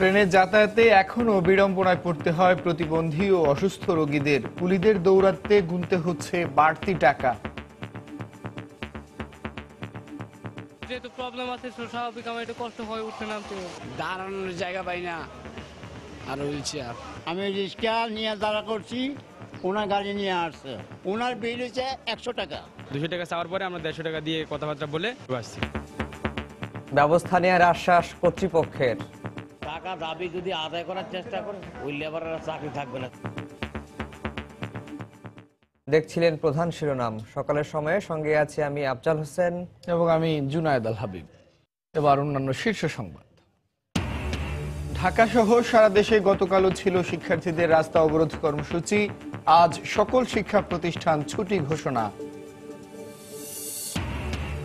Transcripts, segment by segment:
ট্রেনে যাতায়াতে এখনো বিড়ম্বনায় পড়তে হয় প্রতিবন্ধী ও অসুস্থ রোগীদের। কুলিদের দৌড়াতে গুনতে হচ্ছে বাড়তি টাকা। যেহেতু প্রবলেম আছে স্বাভাবিক আমার একটু কষ্ট হয় উঠতে নামতে, দাঁড়ানোর জায়গা পাই না আর হুইল চেয়ার। আমি রিক্সা নিয়ে দাঁড়া করছি, ওনার গাড়ি নিয়ে আসছে, ওনার বিল হচ্ছে 100 টাকা। 200 টাকা চাওয়ার পরে আমরা 150 টাকা দিয়ে কথাবার্তা বলে আসছি। ব্যবস্থা নেওয়ার আশ্বাস কর্তৃপক্ষের। টাকা দাবি যদি আদায় করার চেষ্টা করে ওই লেবারের চাকরি থাকবে না। দেখছিলেন প্রধান শিরোনাম। সকালের সময়ে সঙ্গে আছি আমি আফজাল হোসেন এবং আমি জুনায়েদ আল হাবিব। এবার অন্যান্য শীর্ষ সংবাদ। ঢাকা সহ সারা দেশে গতকালও ছিল শিক্ষার্থীদের রাস্তা অবরোধ কর্মসূচি। আজ সকল শিক্ষা প্রতিষ্ঠান ছুটি ঘোষণা।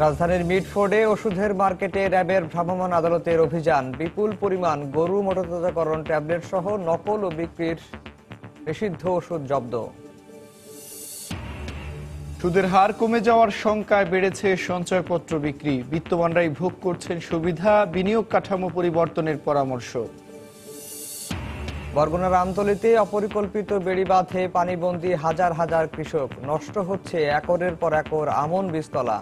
রাজধানীর মিডফোর্ডে ওষুধের মার্কেটে র্যাবের ভ্রাম্যমাণ আদালতের অভিযান। বিপুল পরিমাণ গরু মোটরতাজাকরণ ট্যাবলেট সহ নকল ও বিক্রির নিষিদ্ধ ওষুধ জব্দ। সুদের হার কমে যাওয়ার শঙ্কায় বেড়েছে সঞ্চয়পত্র বিক্রি। বিত্তবানরাই ভোগ করছেন সুবিধা, বিনিয়োগ কাঠামো পরিবর্তনের পরামর্শ। বরগুনার আমতলীতে অপরিকল্পিত বেড়িবাঁধে পানিবন্দী হাজার হাজার কৃষক। নষ্ট হচ্ছে একরের পর একর আমন বীজতলা।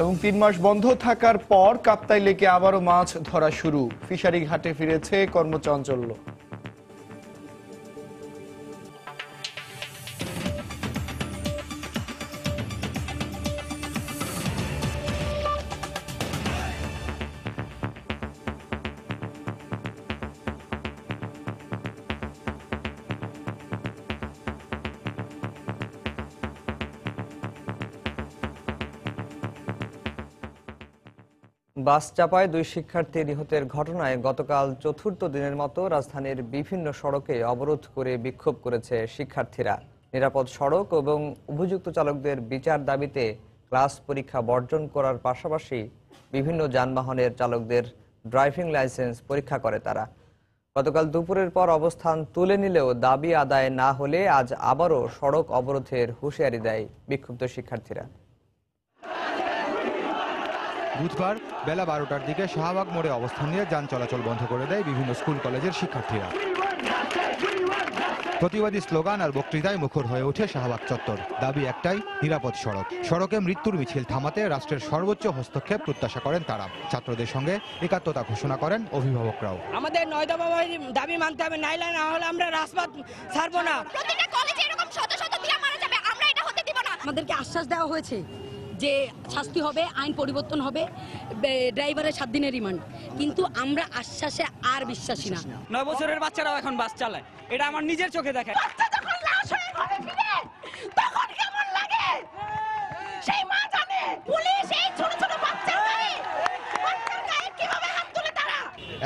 এবং 3 মাস বন্ধ থাকার পর কাপ্তাই লেকে আবারও মাছ ধরা শুরু। ফিশারি ঘাটে ফিরেছে কর্মচাঞ্চল্য। বাস চাপায় 2 শিক্ষার্থী নিহতের ঘটনায় গতকাল চতুর্থ দিনের মতো রাজধানীর বিভিন্ন সড়কে অবরোধ করে বিক্ষোভ করেছে শিক্ষার্থীরা। নিরাপদ সড়ক এবং অভিযুক্ত চালকদের বিচার দাবিতে ক্লাস পরীক্ষা বর্জন করার পাশাপাশি বিভিন্ন যানবাহনের চালকদের ড্রাইভিং লাইসেন্স পরীক্ষা করে তারা। গতকাল দুপুরের পর অবস্থান তুলে নিলেও দাবি আদায় না হলে আজ আবারও সড়ক অবরোধের হুঁশিয়ারি দেয় বিক্ষুব্ধ শিক্ষার্থীরা। বুধবার বেলা 12টার দিকে শাহবাগ মোড়ে অবস্থান নিয়ে যান চলাচল বন্ধ করে দেয় বিভিন্ন স্কুল কলেজের শিক্ষার্থীরা। প্রতিবাদী স্লোগান আর বক্তৃতায় মুখর হয়ে ওঠে শাহবাগ চত্বর। দাবি একটাই, নিরাপদ সড়ক। সড়কে মৃত্যুর মিছিল থামাতে রাষ্ট্রের সর্বোচ্চ হস্তক্ষেপ প্রত্যাশা করেন তারা। ছাত্রদের সঙ্গে একাত্মতা ঘোষণা করেন অভিভাবকরাও। আমাদের 9 দফা দাবি মানতে হবে, নাইলে না হলে আমরা রাজপথ ছাড়বো না। প্রতিটা কলেজে এরকম শত শত দিয়া মারা যাবে, আমরা এটা হতে দিব না। আমাদেরকে আশ্বাস দেওয়া হয়েছে যে শাস্তি হবে, আইন পরিবর্তন হবে, ড্রাইভারের 7 দিনের রিমান্ড, কিন্তু আমরা আশ্বাসে আর বিশ্বাসী না। 9 বছরের বাচ্চারাও এখন বাস চালায়, এটা আমার নিজের চোখে দেখা। বাচ্চা যখন লাশ হয়ে ঘরে ফিরে তখন কেমন লাগে সেই মা জানে। পুলিশ এই ছোট ছোট বাচ্চার গায়ে কিভাবে হাত তুলে তারা।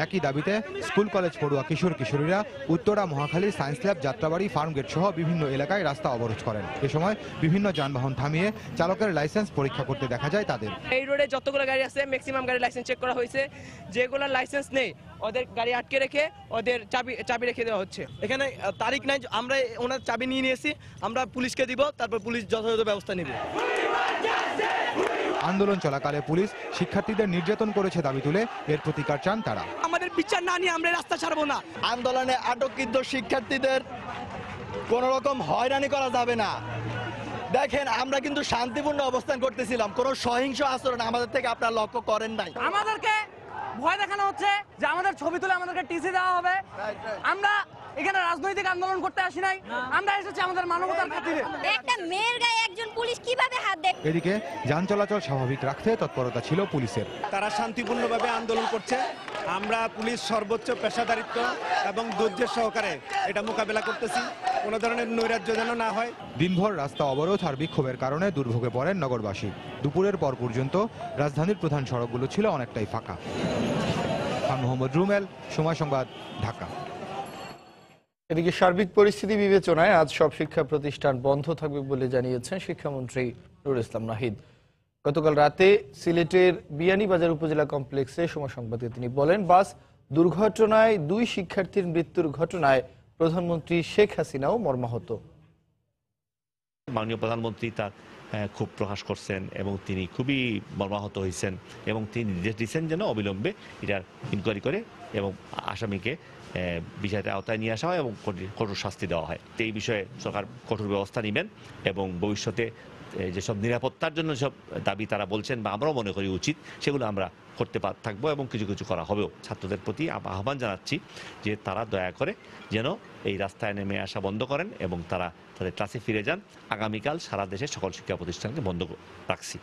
একই দাবিতে স্কুল কলেজ পড়ুয়া কিশোর কিশোরীরা উত্তরা, মহাখালী, সায়েন্স ল্যাব, যাত্রাবাড়ি, ফার্মগেট সহ বিভিন্ন এলাকায় রাস্তা অবরোধ করেন। এ সময় বিভিন্ন যানবাহন থামিয়ে চালকের লাইসেন্স পরীক্ষা করতে দেখা যায় তাদের। এই রোডে যতগুলো গাড়ি আছে ম্যাক্সিমাম গাড়ি লাইসেন্স চেক করা হয়েছে। যেগুলোর লাইসেন্স নেই ওদের গাড়ি আটকে রেখে ওদের চাবি রেখে দেওয়া হচ্ছে। এখানে তারিখ নাই, আমরা ওনার চাবি নিয়ে নিয়েছি, আমরা পুলিশকে দিব, তারপর পুলিশ যথাযথ ব্যবস্থা নেবে। আন্দোলন চলাকালে পুলিশ শিক্ষার্থীদের নির্যাতন করেছে দাবি তুলে এর প্রতিকার চান তারা। আমাদের বিচার না নিয়ে আমরা রাস্তা ছাড়বো না। আন্দোলনে আটককৃত শিক্ষার্থীদের কোন রকম হয়রানি করা যাবে না। দেখেন, আমরা কিন্তু শান্তিপূর্ণ অবস্থান করতেছিলাম, কোনো সহিংস আচরণ আমাদের থেকে আপনারা লক্ষ্য করেন নাই। আমাদেরকে ভয় দেখানো হচ্ছে যে আমাদের ছবি তুলে আমাদেরকে টিসি দেওয়া হবে। আমরা এখানে রাজনৈতিক আন্দোলন করতে আসি নাই, আমরা এসেছি আমাদের মানবতার খাতিরে। একটা মেয়ের গায়ে একজন পুলিশ কিভাবে হাত দেয়? এদিকে যান চলাচল স্বাভাবিক রাখতে তৎপরতা ছিল পুলিশের। তারা শান্তিপূর্ণভাবে আন্দোলন করছে, আমরা পুলিশ সর্বোচ্চ পেশাদারিত্ব এবং ধৈর্যের সহকারে এটা মোকাবেলা করতেছি, কোনো ধরনের নৈরাজ্য যেন না হয়। দিনভর রাস্তা অবরোধ আর বিক্ষোভের কারণে দুর্ভোগে পড়েন নগরবাসী। দুপুরের পর পর্যন্ত রাজধানীর প্রধান সড়কগুলো ছিল অনেকটাই ফাঁকা। খান মোহাম্মদ রুমেল, সময় সংবাদ, ঢাকা। এদিকে সার্বিক পরিস্থিতি বিবেচনায় আজ সব শিক্ষা প্রতিষ্ঠান বন্ধ থাকবে বলে জানিয়েছেন শিক্ষামন্ত্রী নুরুল ইসলাম নাহিদ। গতকাল রাতে সিলেটের বিয়ানীবাজার উপজেলা কমপ্লেক্সে সময় সংবাদে তিনি বলেন, বাস দুর্ঘটনায় 2 শিক্ষার্থীর মৃত্যুর ঘটনায় প্রধানমন্ত্রী শেখ হাসিনাও মর্মাহত। মাননীয় প্রধানমন্ত্রী তার ক্ষোভ প্রকাশ করছেন এবং তিনি খুবই মর্মাহত হয়েছেন এবং তিনি নির্দেশ দিচ্ছেন যেন অবিলম্বে এটার ইনকোয়ারি করে এবং আসামিকে বিচারের আওতায় নিয়ে আসা হয় এবং কঠোর শাস্তি দেওয়া হয়। এই বিষয়ে সরকার কঠোর ব্যবস্থা নেবেন এবং ভবিষ্যতে যেসব নিরাপত্তার জন্য সব দাবি তারা বলছেন বা আমরাও মনে করি উচিত, সেগুলো আমরা করতে থাকবো এবং কিছু কিছু করা হবেও। ছাত্রদের প্রতি আহ্বান জানাচ্ছি যে তারা দয়া করে যেন এই রাস্তায় নেমে আসা বন্ধ করেন এবং তারা তাদের ক্লাসে ফিরে যান। আগামীকাল সারা দেশের সকল শিক্ষা প্রতিষ্ঠানকে বন্ধ রাখছি।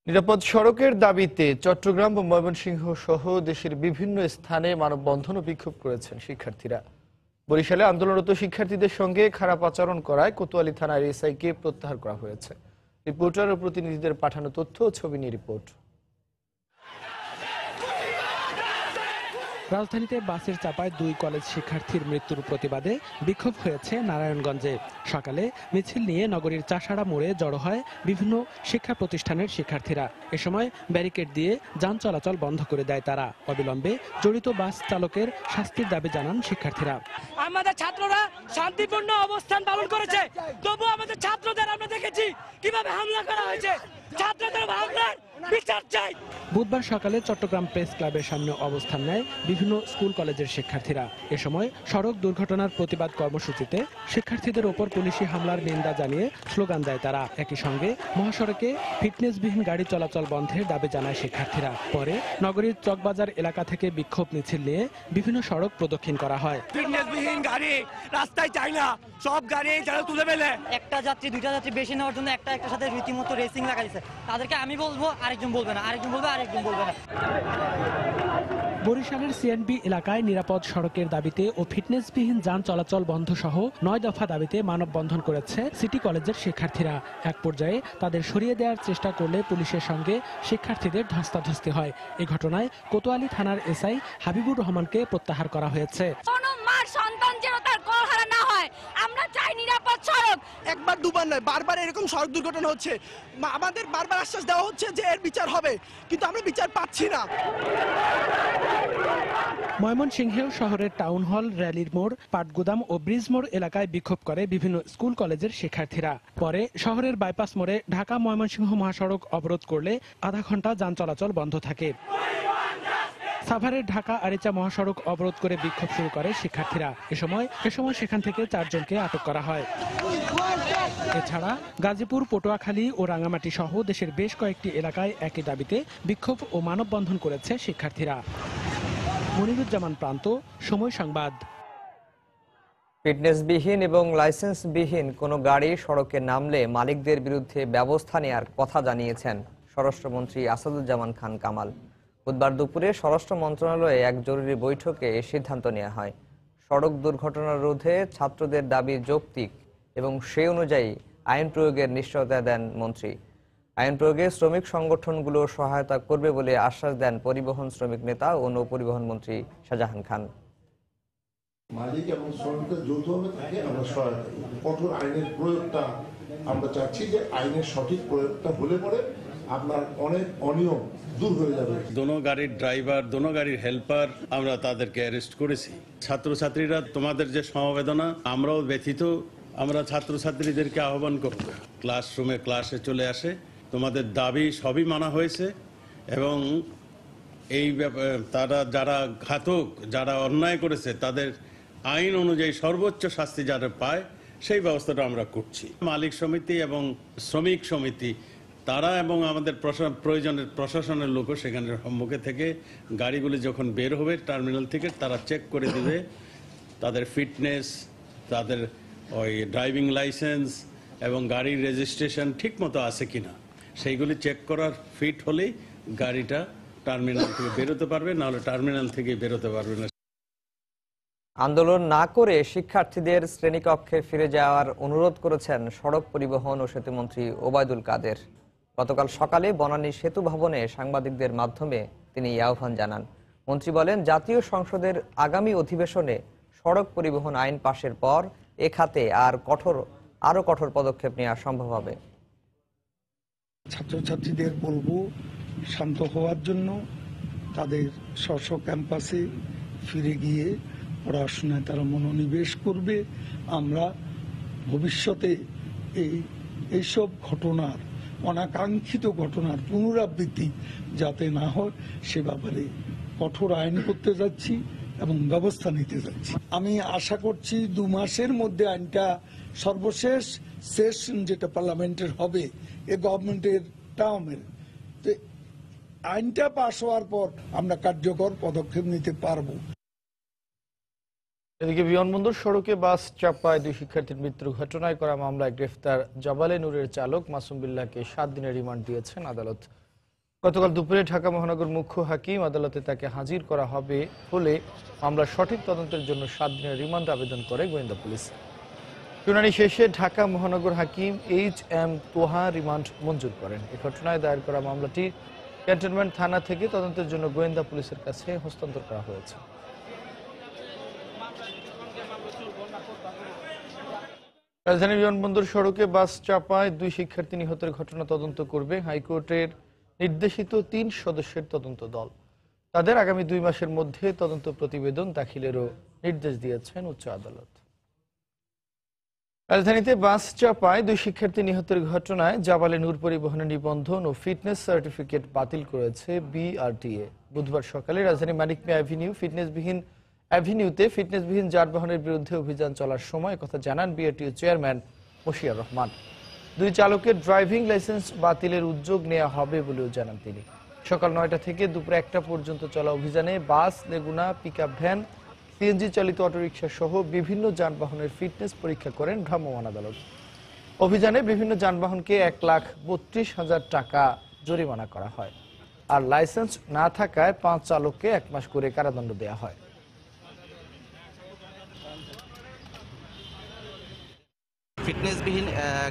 নিরাপদ সড়কের দাবিতে চট্টগ্রাম ও ময়মনসিংহ সহ দেশের বিভিন্ন স্থানে মানববন্ধন ও বিক্ষোভ করেছেন শিক্ষার্থীরা। বরিশালে আন্দোলনরত শিক্ষার্থীদের সঙ্গে খারাপ আচরণ করায় কোতোয়ালী থানার এসআইকে প্রত্যাহার করা হয়েছে। রিপোর্টার ও প্রতিনিধিদের পাঠানো তথ্য ও ছবি নিয়ে রিপোর্ট। রাজধানীতে বাসের চাপায় 2 কলেজ শিক্ষার্থীর মৃত্যুর প্রতিবাদে বিক্ষোভ হয়েছে নারায়ণগঞ্জে। সকালে মিছিল নিয়ে নগরীর চাষাড়া মোড়ে জড়ো হয় বিভিন্ন শিক্ষা প্রতিষ্ঠানের শিক্ষার্থীরা। এ সময় ব্যারিকেড দিয়ে যান চলাচল বন্ধ করে দেয় তারা। অবিলম্বে জড়িত বাস চালকের শাস্তির দাবি জানান শিক্ষার্থীরা। আমাদের ছাত্ররা শান্তিপূর্ণ অবস্থান পালন করেছে, তবু আমাদের ছাত্রদের আমরা দেখেছি কিভাবে হামলা করা হয়েছে। ছাত্রদের হামলার বিচার চাই। বুধবার সকালে চট্টগ্রাম প্রেস ক্লাবের সামনে অবস্থান নেয় বিভিন্ন স্কুল কলেজের শিক্ষার্থীরা। এ সময় সড়ক দুর্ঘটনার প্রতিবাদ কর্মসূচিতে শিক্ষার্থীদের ওপর পুলিশি হামলার নিন্দা জানিয়ে স্লোগান দেয় তারা। একই সঙ্গে মহাসড়কে ফিটনেসবিহীন গাড়ি চলাচল বন্ধের দাবি জানায় শিক্ষার্থীরা। পরে নগরীর চকবাজার এলাকা থেকে বিক্ষোভ মিছিল নিয়ে বিভিন্ন সড়ক প্রদক্ষিণ করা হয়। ফিটনেসবিহীন গাড়ি রাস্তায় চাই না, সব গাড়ি যারা তুলে ফেলে। একটা যাত্রী 2টা যাত্রী বেশি নেওয়ার জন্য একটার সাথে রীতিমতো রেসিং লাগাইছে। তাদেরকে আমি বলবো, আরেকজন বলবে না, আরেকজন বলবে, আরেকজন বলবে না। বরিশালের সিএনবি এলাকায় নিরাপদ সড়কের দাবিতে ও ফিটনেসবিহীন যান চলাচল বন্ধ সহ 9 দফা দাবিতে মানববন্ধন করেছে সিটি কলেজের শিক্ষার্থীরা। এক পর্যায়ে তাদের সরিয়ে দেওয়ার চেষ্টা করলে পুলিশের সঙ্গে শিক্ষার্থীদের ধস্তাধস্তি হয়। এই ঘটনায় কোতোয়ালী থানার এসআই হাবিবুর রহমানকে প্রত্যাহার করা হয়েছে। সন্তান যেন তার গড়হারা না হয়, আমরা চাই নিরাপদ সড়ক। একবার দুবার নয়, বারবার এরকম সড়ক দুর্ঘটনা হচ্ছে। আমাদের বারবার আশ্বাস দেওয়া হচ্ছে যে এর বিচার হবে, কিন্তু আমরা বিচার পাচ্ছি না। ময়মনসিংহেও শহরের টাউন হল, র্যালির মোড়, পাটগুদাম ও ব্রিজ মোড় এলাকায় বিক্ষোভ করে বিভিন্ন স্কুল কলেজের শিক্ষার্থীরা। পরে শহরের বাইপাস মোড়ে ঢাকা ময়মনসিংহ মহাসড়ক অবরোধ করলে আধা ঘন্টা যান চলাচল বন্ধ থাকে। সাভারের ঢাকা আরিচা মহাসড়ক অবরোধ করে বিক্ষোভ শুরু করে শিক্ষার্থীরা। এ সময় সেখান থেকে 4 জনকে আটক করা হয়। এছাড়া গাজীপুর, পটুয়াখালী ও রাঙামাটি সহ দেশের বেশ কয়েকটি এলাকায় একই দাবিতে বিক্ষোভ ও মানববন্ধন করেছে শিক্ষার্থীরা। মনিরুজ্জামান প্রান্ত, সময় সংবাদ। ফিটনেসবিহীন এবং লাইসেন্সবিহীন কোনো গাড়ি সড়কে নামলে মালিকদের বিরুদ্ধে ব্যবস্থা নেওয়ার কথা জানিয়েছেন স্বরাষ্ট্রমন্ত্রী আসাদুজ্জামান খান কামাল। বুধবার দুপুরে স্বরাষ্ট্র মন্ত্রণালয়ে এক জরুরি বৈঠকে এই সিদ্ধান্ত নেওয়া হয়। সড়ক দুর্ঘটনা রোধে ছাত্রদের দাবি যৌক্তিক এবং সেই অনুযায়ী আইন প্রয়োগের নিশ্চয়তা দেন মন্ত্রী। আইন প্রয়োগে শ্রমিক সংগঠনগুলো সহায়তা করবে বলে আশ্বাস দেন পরিবহন শ্রমিক নেতা ও নৌপরিবহন মন্ত্রী শাহজাহান খান। মালিক এবং শ্রমিকদের যৌথভাবে থাকে আমরা সহায়তা কঠোর আইনের প্রয়োগটা আমরা চাচ্ছি যে আইনের সঠিক প্রয়োগটা হলে পরে আপনার অনেক অনিয়ম দূর হয়ে যাবে। দোনো গাড়ির ড্রাইভার, দোনো গাড়ির হেল্পার আমরা তাদেরকে অ্যারেস্ট করেছি। ছাত্রছাত্রীরা তোমাদের যে সমবেদনা, আমরাও ব্যথিত। আমরা ছাত্রছাত্রীদেরকে আহ্বান করব ক্লাসরুমে ক্লাসে চলে আসে। তোমাদের দাবি সবই মানা হয়েছে এবং এই তারা যারা ঘাতক, যারা অন্যায় করেছে তাদের আইন অনুযায়ী সর্বোচ্চ শাস্তি যারা পায় সেই ব্যবস্থাটা আমরা করছি। মালিক সমিতি এবং শ্রমিক সমিতি তারা এবং আমাদের প্রয়োজনের প্রশাসনের লোকও সেখানে সম্মুখে থেকে গাড়িগুলি যখন বের হবে টার্মিনাল থেকে তারা চেক করে দিবে তাদের ফিটনেস, তাদের ওই ড্রাইভিং লাইসেন্স এবং গাড়ির রেজিস্ট্রেশন ঠিক মতো আছে কিনা। সেইগুলি চেক করার ফিট হলেই গাড়িটা টার্মিনাল থেকে বেরোতে পারবে, নাহলে টার্মিনাল থেকে বেরোতে পারবে না। আন্দোলন না করে শিক্ষার্থীদের শ্রেণীকক্ষে ফিরে যাওয়ার অনুরোধ করেছেন সড়ক পরিবহন ও সেতুমন্ত্রী ওবায়দুল কাদের। গতকাল সকালে বনানী সেতু ভবনে সাংবাদিকদের মাধ্যমে তিনি এই আহ্বান জানান। মন্ত্রী বলেন, জাতীয় সংসদের আগামী অধিবেশনে সড়ক পরিবহন আইন পাশের পর এ খাতে আরো কঠোর পদক্ষেপ নেওয়া সম্ভব হবে। ছাত্রছাত্রীদের বলবো শান্ত হওয়ার জন্য, তাদের স্ব ক্যাম্পাসে ফিরে গিয়ে পড়াশোনায় তারা মনোনিবেশ করবে। আমরা ভবিষ্যতে এই এইসব ঘটনার, অনাকাঙ্ক্ষিত ঘটনার পুনরাবৃত্তি যাতে না হয় সে ব্যাপারে কঠোর আইন করতে যাচ্ছি এবং ব্যবস্থা নিতে যাচ্ছি। আমি আশা করছি 2 মাসের মধ্যে আইনটা সর্বশেষ সেশন যেটা পার্লামেন্টের হবে এ গভর্নমেন্টের টার্মের, আইনটা পাশ হওয়ার পর আমরা কার্যকর পদক্ষেপ নিতে পারবো। এদিকে বিমানবন্দর সড়কে বাস চাপায় 2 শিক্ষার্থীর মৃত্যুর ঘটনায় করা মামলায় গ্রেফতার জাবালে নূরের চালক মাসুম বিল্লাহকে 7 দিনের রিমান্ড দিয়েছেন আদালত। গতকাল দুপুরে ঢাকা মহানগর মুখ্য হাকিম আদালতে তাকে হাজির করা হবে বলে মামলার সঠিক তদন্তের জন্য 7 দিনের রিমান্ড আবেদন করে গোয়েন্দা পুলিশ। শুনানি শেষে ঢাকা মহানগর হাকিম HM তোহা রিমান্ড মঞ্জুর করেন। এই ঘটনায় দায়ের করা মামলাটি ক্যান্টনমেন্ট থানা থেকে তদন্তের জন্য গোয়েন্দা পুলিশের কাছে হস্তান্তর করা হয়েছে। রাজধানী বিমানবন্দর সড়কে বাস চাপায় 2 শিক্ষার্থী নিহতের ঘটনা তদন্ত করবে হাইকোর্টের নির্দেশিত 3 সদস্যের তদন্ত দল। তাদের আগামী 2 মাসের মধ্যে তদন্ত প্রতিবেদন দাখিলেরও নির্দেশ দিয়েছেন উচ্চ আদালত। রাজধানীতে বাস চাপায় 2 শিক্ষার্থী নিহতের ঘটনায় জাবালে নূর পরিবহনের নিবন্ধন ও ফিটনেস সার্টিফিকেট বাতিল করেছে BRTA। বুধবার সকালে রাজধানী মানিক মিয়া অ্যাভিনিউতে ফিটনেসবিহীন যানবাহনের বিরুদ্ধে অভিযান চলার সময় কথা জানান BRTA চেয়ারম্যান মশিয়ার রহমান। 2 চালকের ড্রাইভিং লাইসেন্স বাতিলের উদ্যোগ নেওয়া হবে বলেও জানান তিনি। সকাল 9টা থেকে দুপুর 1টা পর্যন্ত চলা অভিযানে বাস, লেগুনা, পিকআপ ভ্যান, সিএনজি চালিত অটোরিকশা সহ বিভিন্ন যানবাহনের ফিটনেস পরীক্ষা করেন ভ্রাম্যমাণ আদালত। অভিযানে বিভিন্ন যানবাহনকে 1,32,000 টাকা জরিমানা করা হয়, আর লাইসেন্স না থাকায় 5 চালককে 1 মাস করে কারাদণ্ড দেওয়া হয়। ফিটনেসবিহীন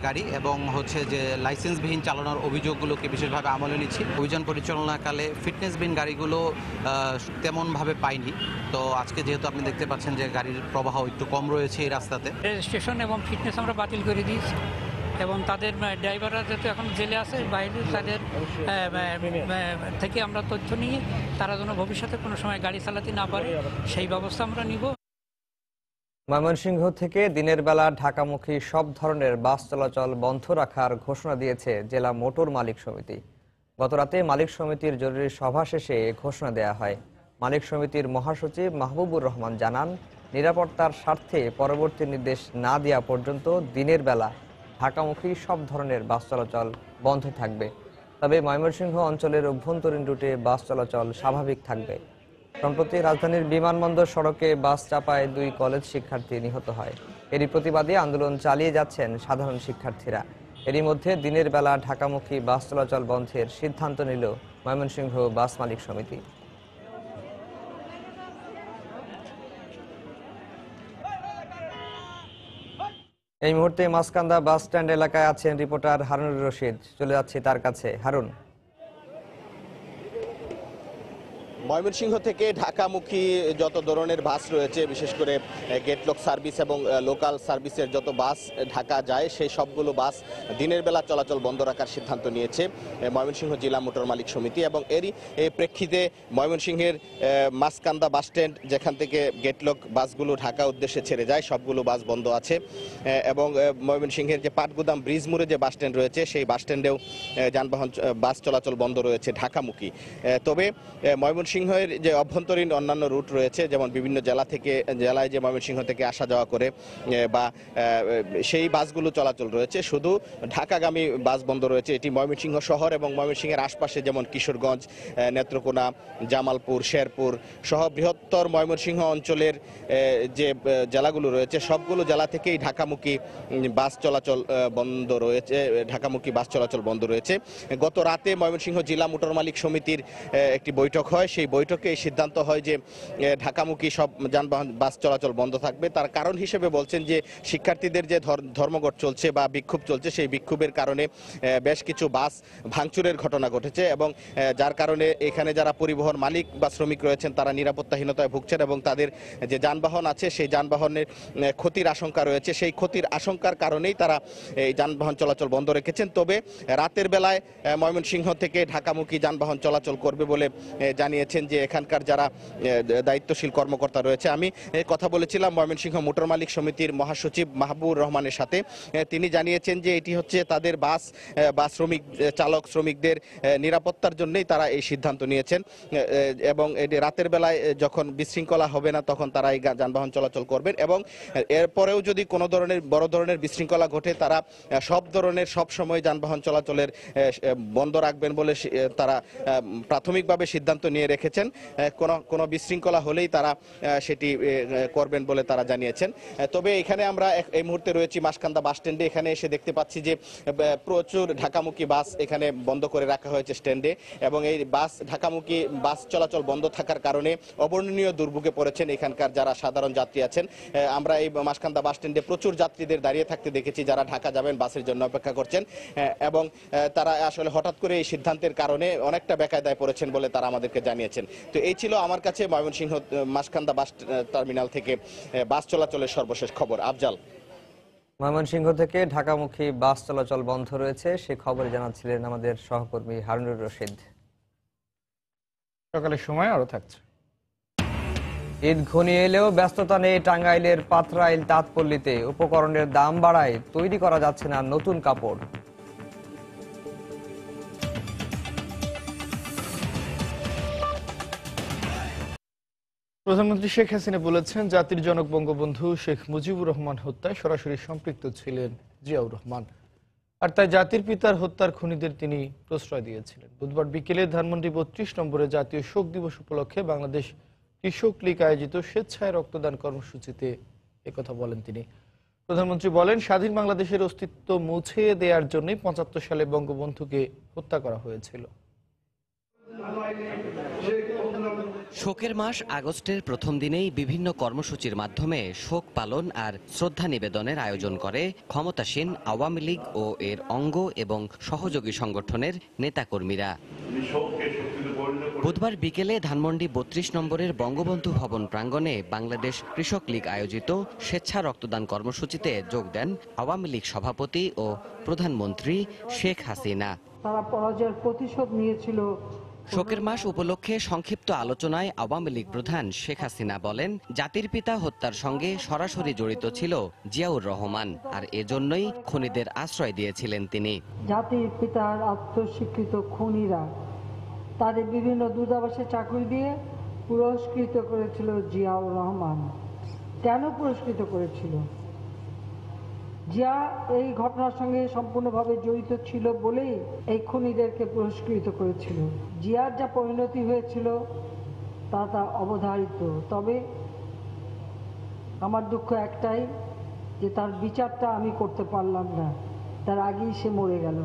গাড়ি এবং যে লাইসেন্সবিহীন চালানোর অভিযোগগুলোকে বিশেষভাবে আমলে নিচ্ছি। অভিযান পরিচালনাকালে ফিটনেসবিহীন গাড়িগুলো তেমনভাবে পাইনি। তো আজকে যেহেতু আপনি দেখতে পাচ্ছেন যে গাড়ির প্রবাহ একটু কম রয়েছে এই রাস্তাতে, রেজিস্ট্রেশন এবং ফিটনেস আমরা বাতিল করে দিয়েছি এবং তাদের ড্রাইভাররা যেহেতু এখন জেলে আছে বাইরে, তাদের থেকে আমরা তথ্য নিয়ে তারা যেন ভবিষ্যতে কোনো সময় গাড়ি চালাতে না পারে সেই ব্যবস্থা আমরা নিব। ময়মনসিংহ থেকে দিনের বেলা ঢাকামুখী সব ধরনের বাস চলাচল বন্ধ রাখার ঘোষণা দিয়েছে জেলা মোটর মালিক সমিতি। গতরাতে মালিক সমিতির জরুরি সভা শেষে ঘোষণা দেয়া হয়। মালিক সমিতির মহাসচিব মাহবুবুর রহমান জানান, নিরাপত্তার স্বার্থে পরবর্তী নির্দেশ না দেওয়া পর্যন্ত দিনের বেলা ঢাকামুখী সব ধরনের বাস চলাচল বন্ধ থাকবে। তবে ময়মনসিংহ অঞ্চলের অভ্যন্তরীণ রুটে বাস চলাচল স্বাভাবিক থাকবে। সম্প্রতি রাজধানীর বিমানবন্দর সড়কে বাস চাপায় 2 কলেজ শিক্ষার্থী নিহত হয়। এরই প্রতিবাদে আন্দোলন চালিয়ে যাচ্ছেন সাধারণ শিক্ষার্থীরা। এরই মধ্যে দিনের বেলা ঢাকামুখী বাস চলাচল বন্ধের সিদ্ধান্ত নিল ময়মনসিংহ বাস মালিক সমিতি। এই মুহূর্তে মাসকান্দা বাস স্ট্যান্ড এলাকায় আছেন রিপোর্টার হারুনুর রশিদ। চলে যাচ্ছি তার কাছে। হারুন, ময়মনসিংহ থেকে ঢাকামুখী যত ধরনের বাস রয়েছে, বিশেষ করে গেটলক সার্ভিস এবং লোকাল সার্ভিসের যত বাস ঢাকা যায়, সেই সবগুলো বাস দিনের বেলা চলাচল বন্ধ রাখার সিদ্ধান্ত নিয়েছে ময়মনসিংহ জেলা মোটর মালিক সমিতি। এবং এরই প্রেক্ষিতে ময়মনসিংহের মাসকান্দা বাস স্ট্যান্ড, যেখান থেকে গেটলক বাসগুলো ঢাকা উদ্দেশ্যে ছেড়ে যায়, সবগুলো বাস বন্ধ আছে। এবং ময়মনসিংহের যে পাটগুদাম ব্রিজ মোড়ে যে বাস স্ট্যান্ড রয়েছে, সেই বাস স্ট্যান্ডেও যানবাহন বাস চলাচল বন্ধ রয়েছে ঢাকামুখী। তবে ময়মনসিংহের যে অভ্যন্তরীণ অন্যান্য রুট রয়েছে, যেমন বিভিন্ন জেলায় যে ময়মনসিংহ থেকে আসা যাওয়া করে বা সেই বাসগুলো চলাচল রয়েছে। শুধু ঢাকাগামী বাস বন্ধ রয়েছে। এটি ময়মনসিংহ শহর এবং ময়মনসিংহের আশপাশে যেমন কিশোরগঞ্জ, নেত্রকোনা, জামালপুর, শেরপুর সহ বৃহত্তর ময়মনসিংহ অঞ্চলের যে জেলাগুলো রয়েছে, সবগুলো জেলা থেকেই ঢাকামুখী বাস চলাচল বন্ধ রয়েছে। বন্ধ রয়েছে। গত রাতে ময়মনসিংহ জেলা মোটর মালিক সমিতির একটি বৈঠক হয়। সেই বৈঠকে এই সিদ্ধান্ত হয় যে ঢাকামুখী সব যানবাহন বাস চলাচল বন্ধ থাকবে। তার কারণ হিসেবে বলছেন যে শিক্ষার্থীদের যে ধর্মঘট চলছে বা বিক্ষোভ চলছে, সেই বিক্ষোভের কারণে বেশ কিছু বাস ভাঙচুরের ঘটনা ঘটেছে এবং যার কারণে এখানে যারা পরিবহন মালিক বা শ্রমিক রয়েছেন, তারা নিরাপত্তাহীনতায় ভুগছেন এবং তাদের যে যানবাহন আছে, সেই যানবাহনের ক্ষতির আশঙ্কা রয়েছে। সেই ক্ষতির আশঙ্কার কারণেই তারা এই যানবাহন চলাচল বন্ধ রেখেছেন। তবে রাতের বেলায় ময়মনসিংহ থেকে ঢাকামুখী যানবাহন চলাচল করবে বলে জানিয়েছে জানিয়েছেন যে এখানকার যারা দায়িত্বশীল কর্মকর্তা রয়েছে। আমি কথা বলেছিলাম ময়মনসিংহ মোটর মালিক সমিতির মহাসচিব মাহবুবুর রহমানের সাথে। তিনি জানিয়েছেন যে এটি হচ্ছে তাদের বাস চালক শ্রমিকদের নিরাপত্তার জন্যই তারা এই সিদ্ধান্ত নিয়েছেন এবং রাতের বেলায় যখন বিশৃঙ্খলা হবে না তখন তারা এই যানবাহন চলাচল করবেন এবং এরপরেও যদি কোনো ধরনের বড় ধরনের বিশৃঙ্খলা ঘটে তারা সব সময় যানবাহন চলাচলের বন্ধ রাখবেন বলে তারা প্রাথমিকভাবে সিদ্ধান্ত নিয়ে রেখেছেন। কোনো বিশৃঙ্খলা হলেই তারা সেটি করবেন বলে তারা জানিয়েছেন। তবে এখানে আমরা এই মুহূর্তে রয়েছি মাসকান্দা বাস স্ট্যান্ডে। এখানে এসে দেখতে পাচ্ছি যে প্রচুর ঢাকামুখী বাস এখানে বন্ধ করে রাখা হয়েছে স্ট্যান্ডে এবং এই ঢাকামুখী বাস চলাচল বন্ধ থাকার কারণে অবর্ণনীয় দুর্ভোগে পড়েছেন এখানকার যারা সাধারণ যাত্রী আছেন। আমরা এই মাসকান্দা বাস স্ট্যান্ডে প্রচুর যাত্রীদের দাঁড়িয়ে থাকতে দেখেছি যারা ঢাকা যাবেন, বাসের জন্য অপেক্ষা করছেন এবং তারা আসলে হঠাৎ করে এই সিদ্ধান্তের কারণে অনেকটা বেকায়দায় পড়েছেন বলে তারা আমাদেরকে জানিয়েছেন। তো এই ছিল আমার কাছে ময়মনসিংহ মাসকান্দা বাস টার্মিনাল থেকে বাস চলাচলের সর্বশেষ খবর। আফজাল। ময়মনসিংহ থেকে ঢাকামুখী বাস চলাচল বন্ধ রয়েছে, সে খবর জানাচ্ছিলেন আমাদের সহকর্মী হারুনুর রশিদ। সকালের সময় আরো থাকছে। ঈদ ঘনিয়ে এলেও ব্যস্ততা নেই টাঙ্গাইলের পাথরাইল তাঁতপল্লীতে। উপকরণের দাম বাড়ায় তৈরি করা যাচ্ছে না নতুন কাপড়। প্রধানমন্ত্রী শেখ হাসিনা বলেছেন জাতির জনক বঙ্গবন্ধু শেখ মুজিবুর রহমান হত্যায় সরাসরি সম্পৃক্ত ছিলেন জিয়াউর রহমান, আর তাই জাতির পিতার হত্যার খুনিদের তিনি প্রশ্রয় দিয়েছিলেন। বুধবার বিকেলে ধানমন্ডি ৩২ নম্বরে জাতীয় শোক দিবস উপলক্ষে বাংলাদেশ কৃষক লীগ আয়োজিত স্বেচ্ছায় রক্তদান কর্মসূচিতে একথা বলেন তিনি। প্রধানমন্ত্রী বলেন, স্বাধীন বাংলাদেশের অস্তিত্ব মুছে দেওয়ার জন্যই ৭৫ সালে বঙ্গবন্ধুকে হত্যা করা হয়েছিল। শোকের মাস আগস্টের প্রথম দিনেই বিভিন্ন কর্মসূচির মাধ্যমে শোক পালন আর শ্রদ্ধা নিবেদনের আয়োজন করে ক্ষমতাসীন আওয়ামী লীগ ও এর অঙ্গ এবং সহযোগী সংগঠনের নেতাকর্মীরা। বুধবার বিকেলে ধানমন্ডি ৩২ নম্বরের বঙ্গবন্ধু ভবন প্রাঙ্গণে বাংলাদেশ কৃষক লীগ আয়োজিত স্বেচ্ছা রক্তদান কর্মসূচিতে যোগ দেন আওয়ামী লীগ সভাপতি ও প্রধানমন্ত্রী শেখ হাসিনা। তারা পরাজয়ের প্রতিশোধ নিয়েছিল। শোকের মাস উপলক্ষে সংক্ষিপ্ত আলোচনায় আওয়ামী লীগ প্রধান শেখ হাসিনা বলেন, জাতির পিতা হত্যার সঙ্গে সরাসরি জড়িত ছিল জিয়াউর রহমান, আর এজন্যই খুনিদের আশ্রয় দিয়েছিলেন তিনি। জাতির পিতার আত্মস্বীকৃত খুনিরা তাদের বিভিন্ন দূতাবাসে চাকরি দিয়ে পুরস্কৃত করেছিল জিয়াউর রহমান। কেন পুরস্কৃত করেছিল? জিয়া এই ঘটনার সঙ্গে সম্পূর্ণভাবে জড়িত ছিল বলেই এই খুনিদেরকে পুরস্কৃত করেছিল। জিয়ার যা পরিণতি হয়েছিল তা অবধারিত। তবে আমার দুঃখ একটাই যে তার বিচারটা আমি করতে পারলাম না, তার আগেই সে মরে গেল।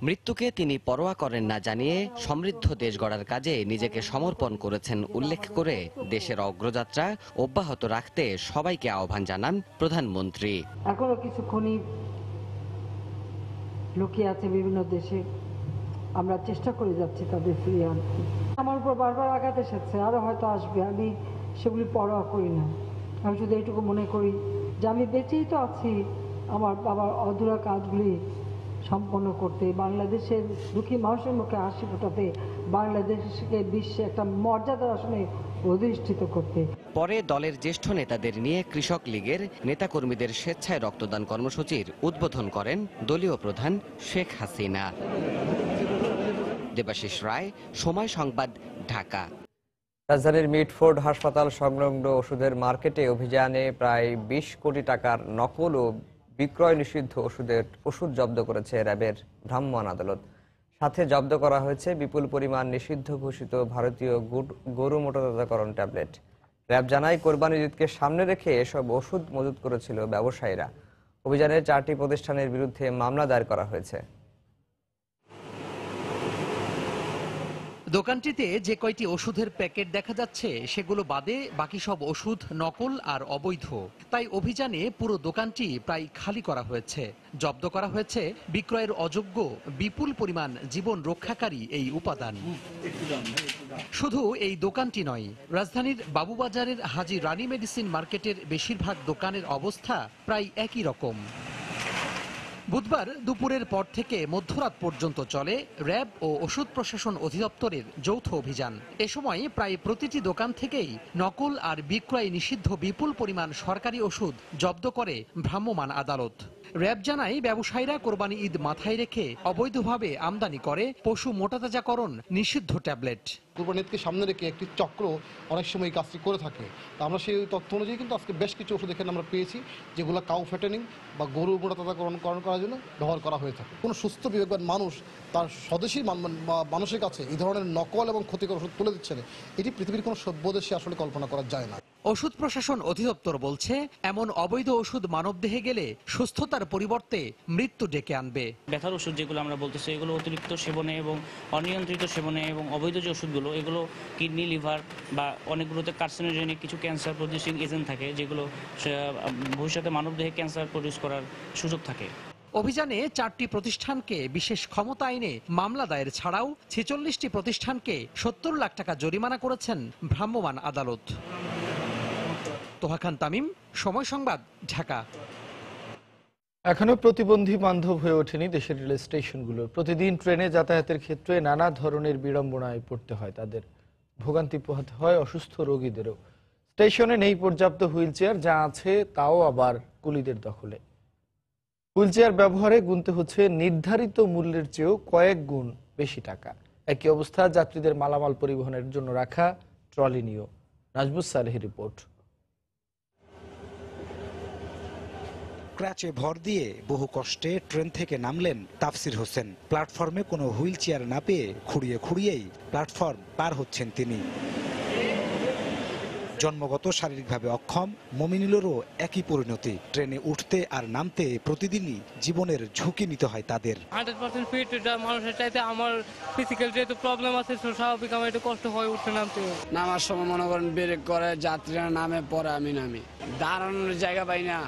মৃত্যুকে তিনি পরোয়া করেন না জানিয়ে সমৃদ্ধ দেশ গড়ার কাজে নিজেকে সমর্পণ করেছেন উল্লেখ করে দেশের অগ্রযাত্রা অব্যাহত রাখতে সবাইকে আহ্বান জানান প্রধানমন্ত্রী। এখনো কিছু খুনি লুকিয়ে আছে বিভিন্ন দেশে, আমরা চেষ্টা করে যাচ্ছি তাদের ফিরিয়ে আনতে। আমার উপর বারবার আঘাত এসেছে, আরো হয়তো আসবে, আমি সেগুলি পরোয়া করি না। আমি শুধু এইটুকু মনে করি যে আমি বেঁচেই তো আছি আমার বাবার অধুরা কাজগুলি সম্পন্ন করতে, বাংলাদেশের দুঃখী মানুষের মুখে হাসি ফোটাতে, বাংলাদেশকে বিশ্বে একটা মর্যাদার আসনে অধিষ্ঠিত করতে। পরে দলের জ্যেষ্ঠ নেতাদের নিয়ে কৃষক লীগের নেতাকর্মীদের স্বেচ্ছায় রক্তদান কর্মসূচির উদ্বোধন করেন দলীয় প্রধান শেখ হাসিনা। দেবাশিস রায়, সময় সংবাদ, ঢাকা। রাজধানীর মিটফোর্ড হাসপাতাল সংলগ্ন ওষুধের মার্কেটে অভিযানে প্রায় ২০ কোটি টাকার নকল ও বিক্রয় নিষিদ্ধ ওষুধ জব্দ করেছে র্যাবের ভ্রাম্যমাণ আদালত। সাথে জব্দ করা হয়েছে বিপুল পরিমাণ নিষিদ্ধ ঘোষিত ভারতীয় গরু মোটরজাতকরণ ট্যাবলেট। র্যাব জানায়, কোরবানি ঈদকে সামনে রেখে এসব ওষুধ মজুত করেছিল ব্যবসায়ীরা। অভিযানে 4টি প্রতিষ্ঠানের বিরুদ্ধে মামলা দায়ের করা হয়েছে। দোকানটিতে যে কয়টি ওষুধের প্যাকেট দেখা যাচ্ছে সেগুলো বাদে বাকি সব ওষুধ নকল আর অবৈধ। তাই অভিযানে পুরো দোকানটি প্রায় খালি করা হয়েছে। জব্দ করা হয়েছে বিক্রয়ের অযোগ্য বিপুল পরিমাণ জীবন রক্ষাকারী এই উপাদান। শুধু এই দোকানটি নয়, রাজধানীর বাবুবাজারের হাজী রানী মেডিসিন মার্কেটের বেশিরভাগ দোকানের অবস্থা প্রায় একই রকম। বুধবার দুপুরের পর থেকে মধ্যরাত পর্যন্ত চলে র্যাব ও ওষুধ প্রশাসন অধিদপ্তরের যৌথ অভিযান। এ সময় প্রায় প্রতিটি দোকান থেকেই নকল আর বিক্রয় নিষিদ্ধ বিপুল পরিমাণ সরকারি ওষুধ জব্দ করে ভ্রাম্যমাণ আদালত। র্যাব জানায়, ব্যবসায়ীরা কোরবানি ঈদ মাথায় রেখে অবৈধভাবে আমদানি করে পশু মোটাতাজাকরণ নিষিদ্ধ ট্যাবলেট। কোরবানি ঈদকে সামনে রেখে একটি চক্র অনেক সময় এই কাজটি করে থাকে। তা আমরা সেই তথ্য অনুযায়ী কিন্তু আজকে বেশ কিছু ওষুধ এখানে আমরা পেয়েছি, যেগুলো কাউ ফ্যাটেনিং বা গরু মোটাতাজাকরণ করার জন্য ব্যবহার করা হয়ে থাকে। কোনো সুস্থ বিবেকবান মানুষ তার স্বদেশী মানুষের কাছে এই ধরনের নকল এবং ক্ষতিকর ওষুধ তুলে দিচ্ছে না, এটি পৃথিবীর কোনো সভ্য দেশে আসলে কল্পনা করা যায় না। ওষুধ প্রশাসন অধিদপ্তর বলছে, এমন অবৈধ ওষুধ মানবদেহে গেলে সুস্থতার পরিবর্তে মৃত্যু ডেকে আনবে। ব্যথার ওষুধ যেগুলো আমরা বলতেছি, এগুলো অতিরিক্ত সেবনে এবং অনিয়ন্ত্রিত সেবনে এবং অবৈধ যে ওষুধগুলো, এগুলো কিডনি, লিভার বা অনেকগুলোতে কার্সিনোজেনিক কিছু ক্যান্সার প্রডিউসিং এজেন্ট থাকে, যেগুলো ভবিষ্যতে মানবদেহে ক্যান্সার প্রডিউস করার সুযোগ থাকে। অভিযানে 4টি প্রতিষ্ঠানকে বিশেষ ক্ষমতা আইনে মামলা দায়ের ছাড়াও 46টি প্রতিষ্ঠানকে 70 লাখ টাকা জরিমানা করেছেন ভ্রাম্যমাণ আদালত। তোহা খান তামিম, সময় সংবাদ, ঢাকা। এখনো প্রতিবন্ধী বান্ধব হয়ে ওঠেনি দেশের রেল স্টেশনগুলো। প্রতিদিন ট্রেনে যাতায়াতের ক্ষেত্রে নানা ধরনের বিড়ম্বনায় পড়তে হয় তাদের, ভোগান্তি পোহাতে হয় অসুস্থ রোগীদেরও। স্টেশনে নেই পর্যাপ্ত হুইল চেয়ার, যা আছে তাও আবার কুলিদের দখলে। হুইল চেয়ার ব্যবহারে গুনতে হচ্ছে নির্ধারিত মূল্যের চেয়েও কয়েক গুণ বেশি টাকা। একই অবস্থা যাত্রীদের মালামাল পরিবহনের জন্য রাখা ট্রলি নিয়েও। নাজবুস সালেহের রিপোর্ট। ক্রাচে ভর দিয়ে বহু কষ্টে ট্রেন থেকে নামলেন তাফসির হোসেন। প্ল্যাটফর্মে কোনো হুইল চেয়ার না পেয়ে খুঁড়িয়ে খুঁড়িয়েই প্ল্যাটফর্ম পার হচ্ছেন তিনি। জন্মগত শারীরিকভাবে অক্ষম মমিনুলেরও একই পরিণতি। ট্রেনে উঠতে আর নামতে প্রতিদিনই জীবনের ঝুঁকি নিতে হয় তাদের। 100% ফিট মানুষের চাইতে আমার ফিজিক্যাল যেহেতু প্রবলেম আছে, স্বাভাবিক আমার একটু কষ্ট হয় উঠতে নামতে। নামার সময় মনে করেন ব্রেক করে, যাত্রীরা নামে, পরে আমি নামি, দাঁড়ানোর জায়গা পাই না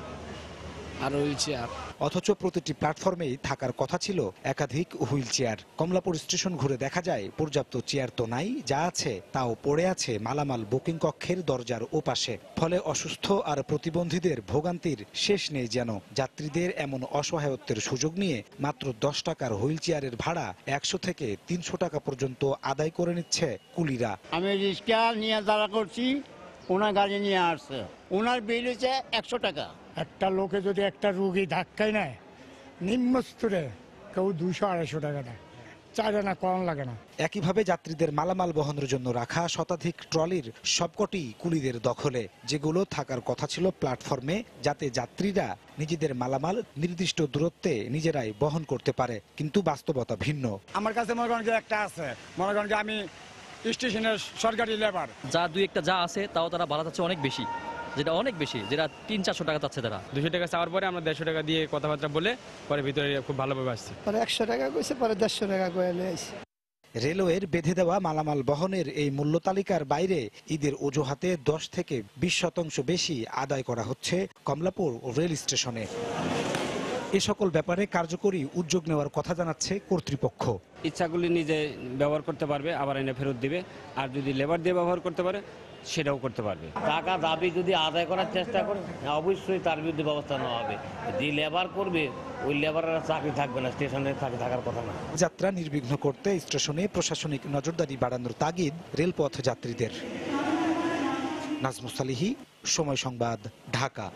আর হুইল চেয়ার। অথচ প্রতিটি প্ল্যাটফর্মেই থাকার কথা ছিল একাধিক হুইল চেয়ার। কমলাপুর স্টেশন ঘুরে দেখা যায় পর্যাপ্ত চেয়ার তো নাই, যা আছে তাও পড়ে আছে মালামাল বুকিং কক্ষের দরজার ওপাশে। ফলে অসুস্থ আর প্রতিবন্ধীদের ভোগান্তির শেষ নেই যেন। যাত্রীদের এমন অসহায়ত্বের সুযোগ নিয়ে মাত্র 10 টাকার হুইল চেয়ারের ভাড়া 100 থেকে 300 টাকা পর্যন্ত আদায় করে নিচ্ছে কুলিরা। আমি রিক্সা নিয়ে দাঁড়া করছি, ওনার গাড়ি নিয়ে আসছে, ওনার বিল হচ্ছে 100 টাকা। একটা লোকে যদি একটা রুগী ধাক্কায় নেয় নিম্নস্তরে কেউ 200-250 টাকা দেয়, চাইলে না কম লাগে না। একইভাবে যাত্রীদের মালামাল বহনের জন্য রাখা শতাধিক ট্রলির সবকটি কুলিদের দখলে, যেগুলো থাকার কথা ছিল প্ল্যাটফর্মে, যাতে যাত্রীরা নিজেদের মালামাল নির্দিষ্ট দূরত্বে নিজেরাই বহন করতে পারে। কিন্তু বাস্তবতা ভিন্ন। আমার কাছে মনে করেন যে একটা আছে, মনে করেন যে আমি স্টেশনের সরকারি লেবার, যা দুই একটা যা আছে তাও তারা ভাড়া চাচ্ছে অনেক বেশি, যেটা অনেক বেশি, যেটা 300-400 টাকা চাচ্ছে তারা। 200 টাকা চাওয়ার পরে আমরা 150 টাকা দিয়ে কথাবার্তা বলে পরে ভিতরে খুব ভালোভাবে আসছি। পরে 100 টাকা কইছে, পরে 150 টাকা কইলে আইছে। রেলওয়ের বেঁধে দেওয়া মালামাল বহনের এই মূল্য তালিকার বাইরে ঈদের অজুহাতে 10 থেকে 20% বেশি আদায় করা হচ্ছে কমলাপুর রেল স্টেশনে। এ সকল ব্যাপারে কার্যকরী উদ্যোগ নেওয়ার কথা জানাচ্ছে কর্তৃপক্ষ। ইচ্ছাগুলি নিজে ব্যবহার করতে পারবে, আবার এনে ফেরত দিবে, আর যদি লেবার দিয়ে ব্যবহার করতে পারে সেটাও করতে পারবে। টাকা দাবি যদি আদায় করার চেষ্টা করে, অবশ্যই তার বিরুদ্ধে ব্যবস্থা নেওয়া হবে। যে লেবার করবে ওই লেবারের চাকরি থাকবে না, স্টেশনে থাকার কথা না। যাত্রা নির্বিঘ্ন করতে স্টেশনে প্রশাসনিক নজরদারি বাড়ানোর তাগিদ রেলপথ যাত্রীদের। নাজমুস সালিহি, সময় সংবাদ, ঢাকা।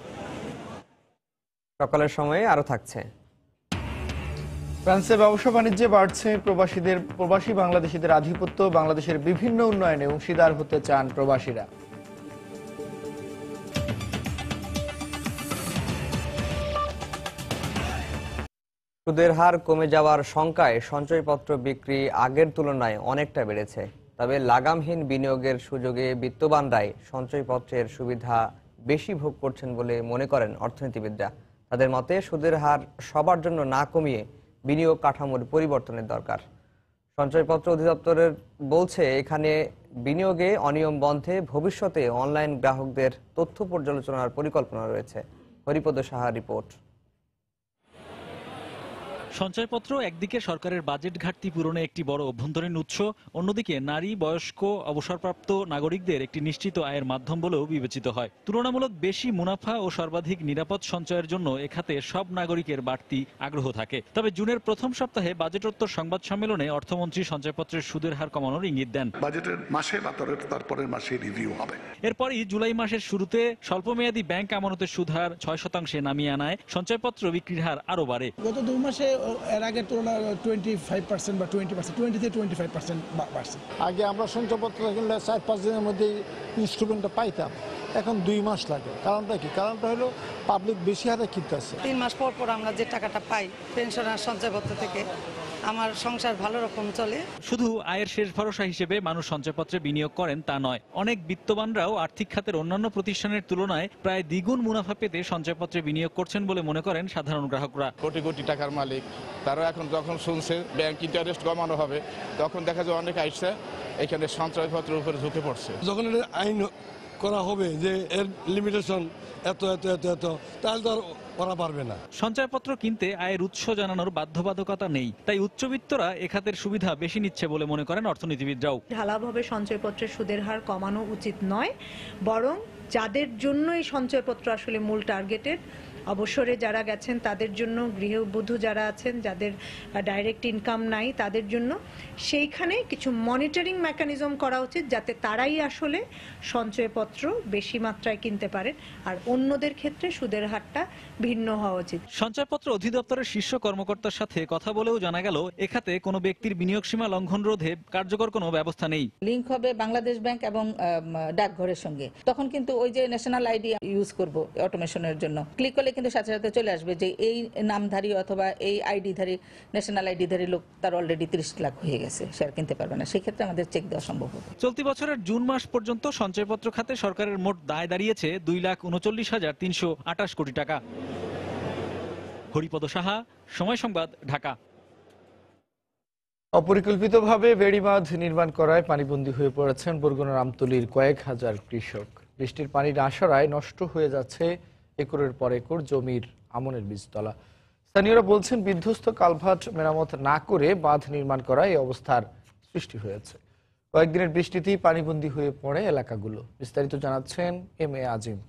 সকালের সময়ে আরো থাকছে। ফ্রান্সে ব্যবসা বাণিজ্যে বাড়ছে প্রবাসী বাংলাদেশিদের আধিপত্য। বাংলাদেশের বিভিন্ন উন্নয়নে অংশীদার হতে চান প্রবাসীরা। সুদের হার কমে যাওয়ার শঙ্কায় সঞ্চয়পত্র বিক্রি আগের তুলনায় অনেকটা বেড়েছে। তবে লাগামহীন বিনিয়োগের সুযোগে বিত্তবানরাই সঞ্চয়পত্রের সুবিধা বেশি ভোগ করছেন বলে মনে করেন অর্থনীতিবিদরা। তাদের মতে সুদের হার সবার জন্য না কমিয়ে বিনিয়োগ কাঠামোর পরিবর্তনের দরকার। সঞ্চয়পত্র অধিদপ্তরের বলছে, এখানে বিনিয়োগে অনিয়ম বন্ধে ভবিষ্যতে অনলাইন গ্রাহকদের তথ্য পর্যালোচনার পরিকল্পনা রয়েছে। হরিপদ সাহার রিপোর্ট। সঞ্চয়পত্র একদিকে সরকারের বাজেট ঘাটতি পূরণে একটি বড় অভ্যন্তরীণ উৎস, অন্যদিকে নারী, বয়স্ক, অবসরপ্রাপ্ত নাগরিকদের একটি নিশ্চিত আয়ের মাধ্যম বলেও বিবেচিত হয়। তুলনামূলক বেশি মুনাফা ও সর্বাধিক নিরাপদ সঞ্চয়ের জন্য এখাতে সব নাগরিকের বাড়তি আগ্রহ থাকে। তবে জুনের প্রথম সপ্তাহে বাজেটোত্তর সংবাদ সম্মেলনে অর্থমন্ত্রী সঞ্চয়পত্রের সুদের হার কমানোর ইঙ্গিত দেন। বাজেটের মাসে বা তারপরের মাসে রিভিউ হবে। এরপরই জুলাই মাসের শুরুতে স্বল্পমেয়াদী ব্যাংক আমানতের সুদ হার 6% নামিয়ে আনায় সঞ্চয়পত্র বিক্রির হার আরো বাড়ে। গত 2 মাসে এর আগের তুলনায় 25% বা 20%, 20 থেকে 25% বাড়ছে। আগে আমরা সঞ্চয়পত্র কিনলে 4-5 দিনের মধ্যে ইনস্ট্রুমেন্টটা পাইতাম, এখন 2 মাস লাগে। কারণটা কি? কারণটা হলো পাবলিক বেশি হারে কিনতেছে। 3 মাস পর পর আমরা যে টাকাটা পাই পেনশন আর সঞ্চয়পত্র থেকে, আমার সংসার ভালো রকম চলে। শুধু আয়ের শেষ ভরসা হিসেবে মানুষ সঞ্চয়পত্রে বিনিয়োগ করেন তা নয়, অনেক বিত্তবানরাও আর্থিক খাতের অন্যান্য প্রতিষ্ঠানের তুলনায় প্রায় দ্বিগুণ মুনাফা পেতে সঞ্চয়পত্রে বিনিয়োগ করছেন বলে মনে করেন সাধারণ গ্রাহকরা। কোটি কোটি টাকার মালিক তারা এখন যখন শুনছে ব্যাংক ইন্টারেস্ট কমানো হবে, তখন দেখা যায় অনেক আইসা এখানে সঞ্চয়পত্রের উপরে ঝুঁকে পড়ছে। যখন আইন করা হবে যে এর লিমিটেশন এত এত এত এত, তাহলে তো আর ওরা পারবে না। সঞ্চয়পত্র কিনতে আয়ের উৎস জানানোর বাধ্যবাধকতা নেই, তাই উচ্চবিত্তরা এ খাতের সুবিধা বেশি নিচ্ছে বলে মনে করেন অর্থনীতিবিদরাও। ঢালাভাবে সঞ্চয়পত্রের সুদের হার কমানো উচিত নয়, বরং যাদের জন্য এই সঞ্চয়পত্র আসলে মূল টার্গেটেড, অবসরে যারা গেছেন তাদের জন্য, গৃহবধূ যারা আছেন যাদের ডাইরেক্ট ইনকাম নাই তাদের জন্য, সেইখানে কিছু মনিটরিং মেকানিজম করা উচিত যাতে তারাই আসলে সঞ্চয়পত্র বেশি মাত্রায় কিনতে পারেন, আর অন্যদের ক্ষেত্রে সুদের হারটা ভিন্ন হওয়া উচিত। সঞ্চয়পত্র অধিদপ্তরের শীর্ষ কর্মকর্তার সাথে কথা বলেও জানা গেল এখাতে কোনো ব্যক্তির বিনিয়োগ সীমা লঙ্ঘন রোধে কার্যকর কোনো ব্যবস্থা নেই। লিংক হবে বাংলাদেশ ব্যাংক এবং ডাকঘরের সঙ্গে, তখন কিন্তু ওই যে ন্যাশনাল আইডি ইউজ করব অটোমেশনের জন্য, ক্লিক করলে কিন্তু সাথে সাথে চলে আসবে যে এই নামধারী অথবা এই আইডিধারী, ন্যাশনাল আইডিধারী লোক তার অলরেডি 30 লাখ হয়ে গেছে, শেয়ার কিনতে পারবে না। সেই ক্ষেত্রে আমাদের চেক দেওয়া সম্ভব হবে। চলতি বছরের জুন মাস পর্যন্ত সঞ্চয়পত্র খাতে সরকারের মোট দায় দাঁড়িয়েছে 2,39,328 কোটি টাকা। হরিপদ সাহা, সময় সংবাদ, ঢাকা। অপরিকল্পিতভাবে বেড়িবাঁধ নির্মাণ করায় পানিবন্দী হয়ে পড়েছেন বরগুনার আমতলীর কয়েক হাজার কৃষক। বৃষ্টির পানি না সরায় নষ্ট হয়ে যাচ্ছে একরের পর একর জমির আমনের বীজতলা। স্থানীয়রা বলছেন বিধ্বস্ত কালভার্ট মেরামত না করে বাঁধ নির্মাণ করায় এই অবস্থার সৃষ্টি হয়েছে। কয়েকদিনের বৃষ্টিতেই পানিবন্দী হয়ে পড়ে এলাকাগুলো। বিস্তারিত জানাচ্ছেন এম এ আজিম।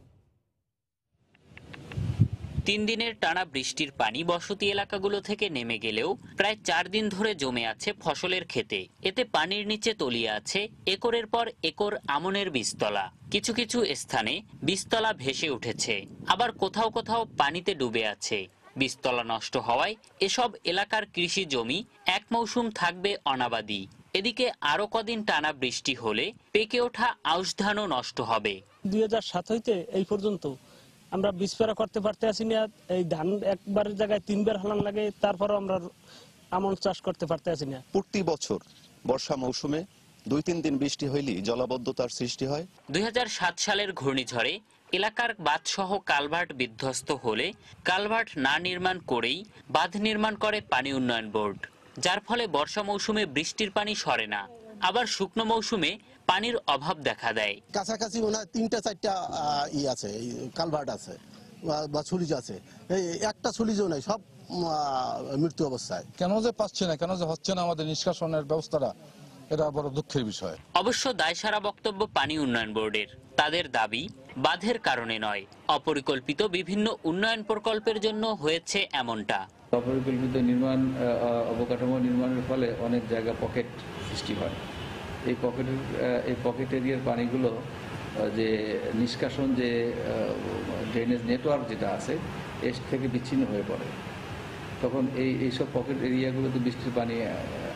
3 দিনের টানা বৃষ্টির পানি বসতি এলাকাগুলো থেকে নেমে গেলেও প্রায় 4 দিন ধরে জমে আছে ফসলের ক্ষেতে। এতে পানির নিচে তলিয়ে আছে একরের পর একর আমনের বীজতলা। কিছু কিছু স্থানে বীজতলা ভেসে উঠেছে, আবার কোথাও কোথাও পানিতে ডুবে আছে। বীজতলা নষ্ট হওয়ায় এসব এলাকার কৃষি জমি এক মৌসুম থাকবে অনাবাদি। এদিকে আরো কদিন টানা বৃষ্টি হলে পেকে ওঠা আউশ ধানও নষ্ট হবে। 2007 হইতে এই পর্যন্ত আমরা বীজ পেরা করতে পারতে আসি না। এই ধান একবারের জায়গায় 3 বার হলান লাগে, তারপরও আমরা আমন চাষ করতে পারতে আসি না। প্রতি বছর বর্ষা মৌসুমে 2-3 দিন বৃষ্টি হইলেই জলাবদ্ধতার সৃষ্টি হয়। 2007 সালের ঘূর্ণিঝড়ে এলাকার বাঁধসহ কালভার্ট বিধ্বস্ত হলে কালভার্ট না নির্মাণ করেই বাঁধ নির্মাণ করে পানি উন্নয়ন বোর্ড, যার ফলে বর্ষা মৌসুমে বৃষ্টির পানি সরে না, আবার শুকনো মৌসুমে পানির অভাব দেখা দেয়। কাছাকাছি 3-4টা আছে, কালভার্ট আছে বা সুলিজ আছে, এই একটা সুলিজও নাই, সব মৃত্যু অবস্থায়। কেন যে পাচ্ছে না, কেন যে হচ্ছে না আমাদের নিষ্কাশনের ব্যবস্থাটা, এটা বড় দুঃখের বিষয়। অবশ্য দায়সারা বক্তব্য পানি উন্নয়ন বোর্ডের। তাদের দাবি বাঁধের কারণে নয়, অপরিকল্পিত বিভিন্ন উন্নয়ন প্রকল্পের জন্য হয়েছে এমনটা। অপরিকল্পিত নির্মাণ, অবকাঠামো নির্মাণের ফলে অনেক জায়গা পকেট সৃষ্টি হয়। এই পকেট এরিয়ার পানিগুলো যে নিষ্কাশন, যে ড্রেনেজ নেটওয়ার্ক যেটা আছে এর থেকে বিচ্ছিন্ন হয়ে পড়ে, তখন এইসব পকেট এরিয়াগুলোতে বৃষ্টির পানি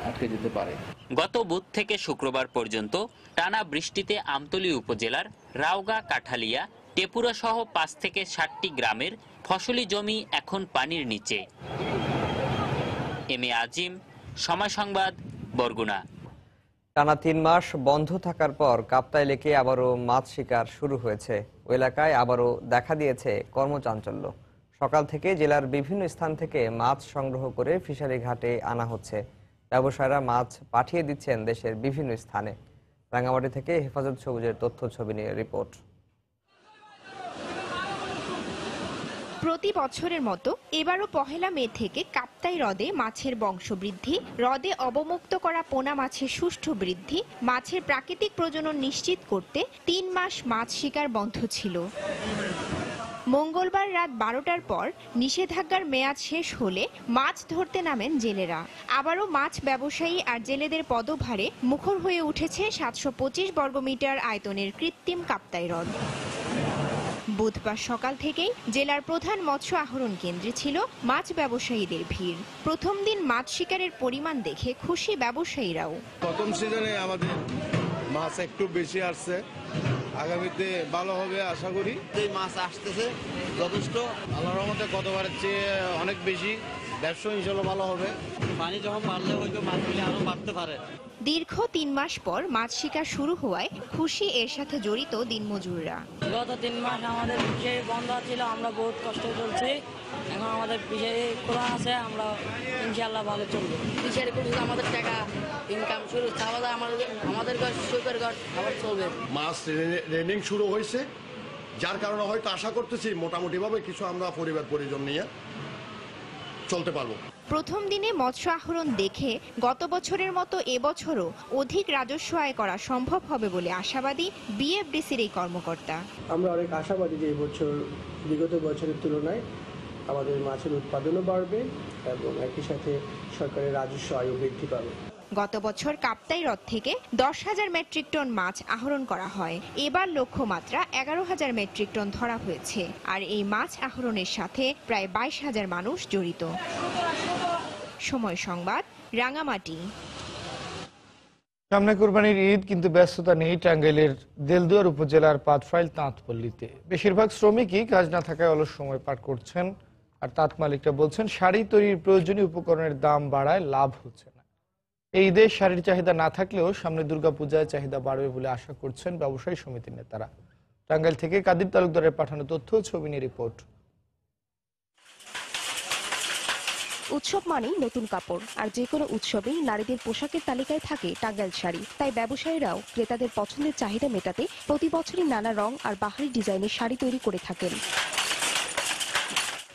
আটকে যেতে পারে। গত বুধ থেকে শুক্রবার পর্যন্ত টানা বৃষ্টিতে আমতলী উপজেলার রাওগা, কাঠালিয়া, টেপুরা সহ 5 থেকে 7টি গ্রামের ফসলি জমি এখন পানির নিচে। এম এ আজিম, সময় সংবাদ, বরগুনা। টানা 3 মাস বন্ধ থাকার পর কাপ্তাই লেকে আবারও মাছ শিকার শুরু হয়েছে। ওই এলাকায় আবারও দেখা দিয়েছে কর্মচাঞ্চল্য। সকাল থেকে জেলার বিভিন্ন স্থান থেকে মাছ সংগ্রহ করে ফিশারি ঘাটে আনা হচ্ছে। ব্যবসায়ীরা মাছ পাঠিয়ে দিচ্ছেন দেশের বিভিন্ন স্থানে। রাঙ্গামাটি থেকে হেফাজত সবুজের তথ্য ছবি নিয়ে রিপোর্ট। প্রতি প্রতি বছরের মতো এবারও 1 মে থেকে কাপ্তাই হ্রদে মাছের বংশবৃদ্ধি, হ্রদে অবমুক্ত করা পোনা মাছের সুষ্ঠু বৃদ্ধি, মাছের প্রাকৃতিক প্রজনন নিশ্চিত করতে 3 মাস মাছ শিকার বন্ধ ছিল। মঙ্গলবার রাত 12টার পর নিষেধাজ্ঞার মেয়াদ শেষ হলে মাছ ধরতে নামেন জেলেরা। আবারও মাছ ব্যবসায়ী আর জেলেদের পদভারে মুখর হয়ে উঠেছে 725 বর্গমিটার আয়তনের কৃত্রিম কাপ্তাই হ্রদ। বুধবার সকাল থেকেই জেলার প্রধান মৎস্য আহরণ কেন্দ্রে ছিল মাছ ব্যবসায়ীদের ভিড়। প্রথম দিন মাছ শিকারের পরিমাণ দেখে খুশি ব্যবসায়ীরাও। প্রথম সিজনে আমাদের মাছ একটু বেশি আসছে, আগামীতে ভালো হবে আশা করি। এই মাছ আসতেছে যথেষ্ট, আল্লাহর রহমতে গতবারের চেয়ে অনেক বেশি, ব্যবসা ইনশাল্লাহ ভালো হবে। পানি যখন বাড়লে হয়তো মাছগুলি আরো বাড়তে পারে। দীর্ঘ 3 মাস পর মাছ শিকার শুরু হওয়ায় খুশি এর সাথে জড়িত দিনমজুররা। গত 3 মাস আমাদের ফিশারি বন্ধ ছিল, আমরা বহুত কষ্ট চলছি। এখন আমাদের ফিশারি খোলা আছে, আমরা ইনশাআল্লাহ ভালো চলবে। ফিশারি করলে আমাদের টাকা ইনকাম শুরু, খাওয়া আমাদের ঘর সুখের ঘর আবার চলবে। মাছ রেনিং শুরু হয়েছে, যার কারণে হয়তো আশা করতেছি মোটামুটিভাবে কিছু আমরা পরিবার পরিজন নিয়ে চলতে পারবো। প্রথম দিনে মৎস্য আহরণ দেখে গত বছরের মতো এবছরও অধিক রাজস্ব আয় করা সম্ভব হবে বলে আশাবাদী বিএফডিসির এই কর্মকর্তা। আমরা অনেক আশাবাদী যে এবছর বিগত বছরের তুলনায় আমাদের মাছের উৎপাদনও বাড়বে এবং একই সাথে সরকারের রাজস্ব আয়ও বৃদ্ধি পাবে। গত বছর কাপ্তাই হ্রদ থেকে 10,000 মেট্রিক টন মাছ আহরণ করা হয়। এবার লক্ষ্যমাত্রা 11,000 মেট্রিক টন ধরা হয়েছে। আর এই মাছ আহরণের সাথে প্রায় 22,000 মানুষ জড়িত। সময় সংবাদ, রাঙামাটি। সামনে কোরবানির ঈদ, কিন্তু ব্যস্ততা নেই টাঙ্গাইলের দেলদুয়ার উপজেলার পাটফাইল তাঁতপল্লীতে। বেশিরভাগ শ্রমিকই কাজ না থাকায় অলস সময় পার করছেন। আর তাঁত মালিকরা বলছেন শাড়ি তৈরির প্রয়োজনীয় উপকরণের দাম বাড়ায় লাভ হচ্ছে না। এই ঈদে শাড়ির চাহিদা না থাকলেও সামনে দুর্গাপূজায় চাহিদা বাড়বে বলে আশা করছেন ব্যবসায়ী সমিতির নেতারা। টাঙ্গাইল থেকে কাদির তালুকদারের পাঠানো তথ্য, ছবি নিয়ে রিপোর্ট। উৎসব মানেই নতুন কাপড়, আর যে কোনো উৎসবেই নারীদের পোশাকের তালিকায় থাকে টাঙ্গাইল শাড়ি। তাই ব্যবসায়ীরাও ক্রেতাদের পছন্দের চাহিদা মেটাতে প্রতি বছরই নানা রং আর বাহারি ডিজাইনের শাড়ি তৈরি করে থাকেন।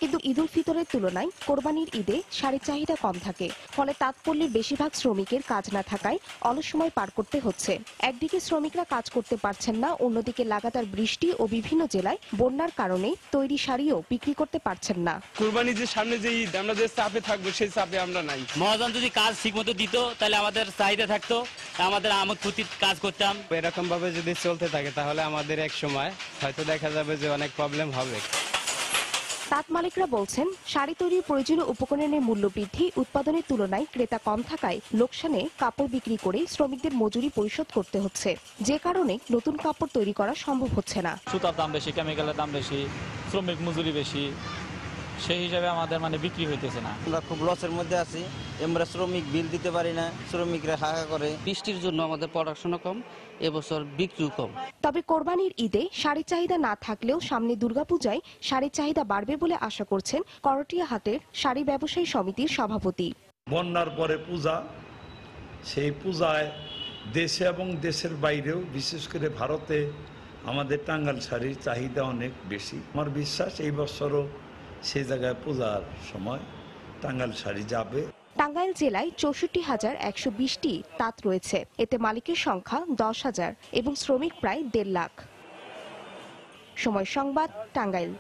কিন্তু ঈদ উল ফিতরের তুলনায় কোরবানির ঈদে শাড়ির চাহিদা কম থাকে, ফলে তাঁতপল্লীর বেশিরভাগ শ্রমিকের কাজ না থাকায় অলস সময় পার করতে হচ্ছে। একদিকে শ্রমিকরা কাজ করতে পারছেন না, অন্যদিকে লাগাতার বৃষ্টি ও বিভিন্ন জেলায় বন্যার কারণে তৈরি শাড়িও বিক্রি করতে পারছেন না। কোরবানি যে সামনে যে ঈদ, আমরা যে চাপে থাকবো সেই চাপে আমরা নাই। মহাজন যদি কাজ ঠিক মতো দিত তাহলে আমাদের চাহিদা থাকতো, আমাদের আমোদ ফুর্তির কাজ করতাম। এরকম ভাবে যদি চলতে থাকে তাহলে আমাদের এক সময় হয়তো দেখা যাবে যে অনেক প্রবলেম হবে। তাঁত মালিকরা বলছেন শাড়ি তৈরির প্রয়োজনীয় উপকরণের মূল্য বৃদ্ধি, উৎপাদনের তুলনায় ক্রেতা কম থাকায় লোকসানে কাপড় বিক্রি করে শ্রমিকদের মজুরি পরিশোধ করতে হচ্ছে, যে কারণে নতুন কাপড় তৈরি করা সম্ভব হচ্ছে না। সুতার দাম বেশি, কেমিক্যালের দাম বেশি, শ্রমিক মজুরি বেশি, সেই হিসাবে আমাদের বিক্রি হইতেছে না। আমরা খুব লসের মধ্যে আছি, আমরা শ্রমিক বিল দিতে পারি না, শ্রমিকরা হাহা করে। বৃষ্টির জন্য আমাদের প্রোডাকশনও কম, এবছর বিক্রিও কম। তবে কোরবানির ঈদে শাড়ির চাহিদা না থাকলেও সামনে দুর্গাপূজায় শাড়ির চাহিদা বাড়বে বলে আশা করছেন করটিয়া হাটের শাড়ি ব্যবসায়ী সমিতির সভাপতি। বন্যার পরে পূজা, সেই পূজায় দেশে এবং দেশের বাইরেও, বিশেষ করে ভারতে আমাদের টাঙ্গাইল শাড়ির চাহিদা অনেক বেশি। আমার বিশ্বাস এই বছরও সেই জায়গায় পূজার সময় টাঙ্গাইল শাড়ি যাবে। টাঙ্গাইল জেলায় 64,120টি তাঁত রয়েছে, এতে মালিকের সংখ্যা 10,000 এবং শ্রমিক প্রায় 1.5 লাখ। সময় সংবাদ, টাঙ্গাইল।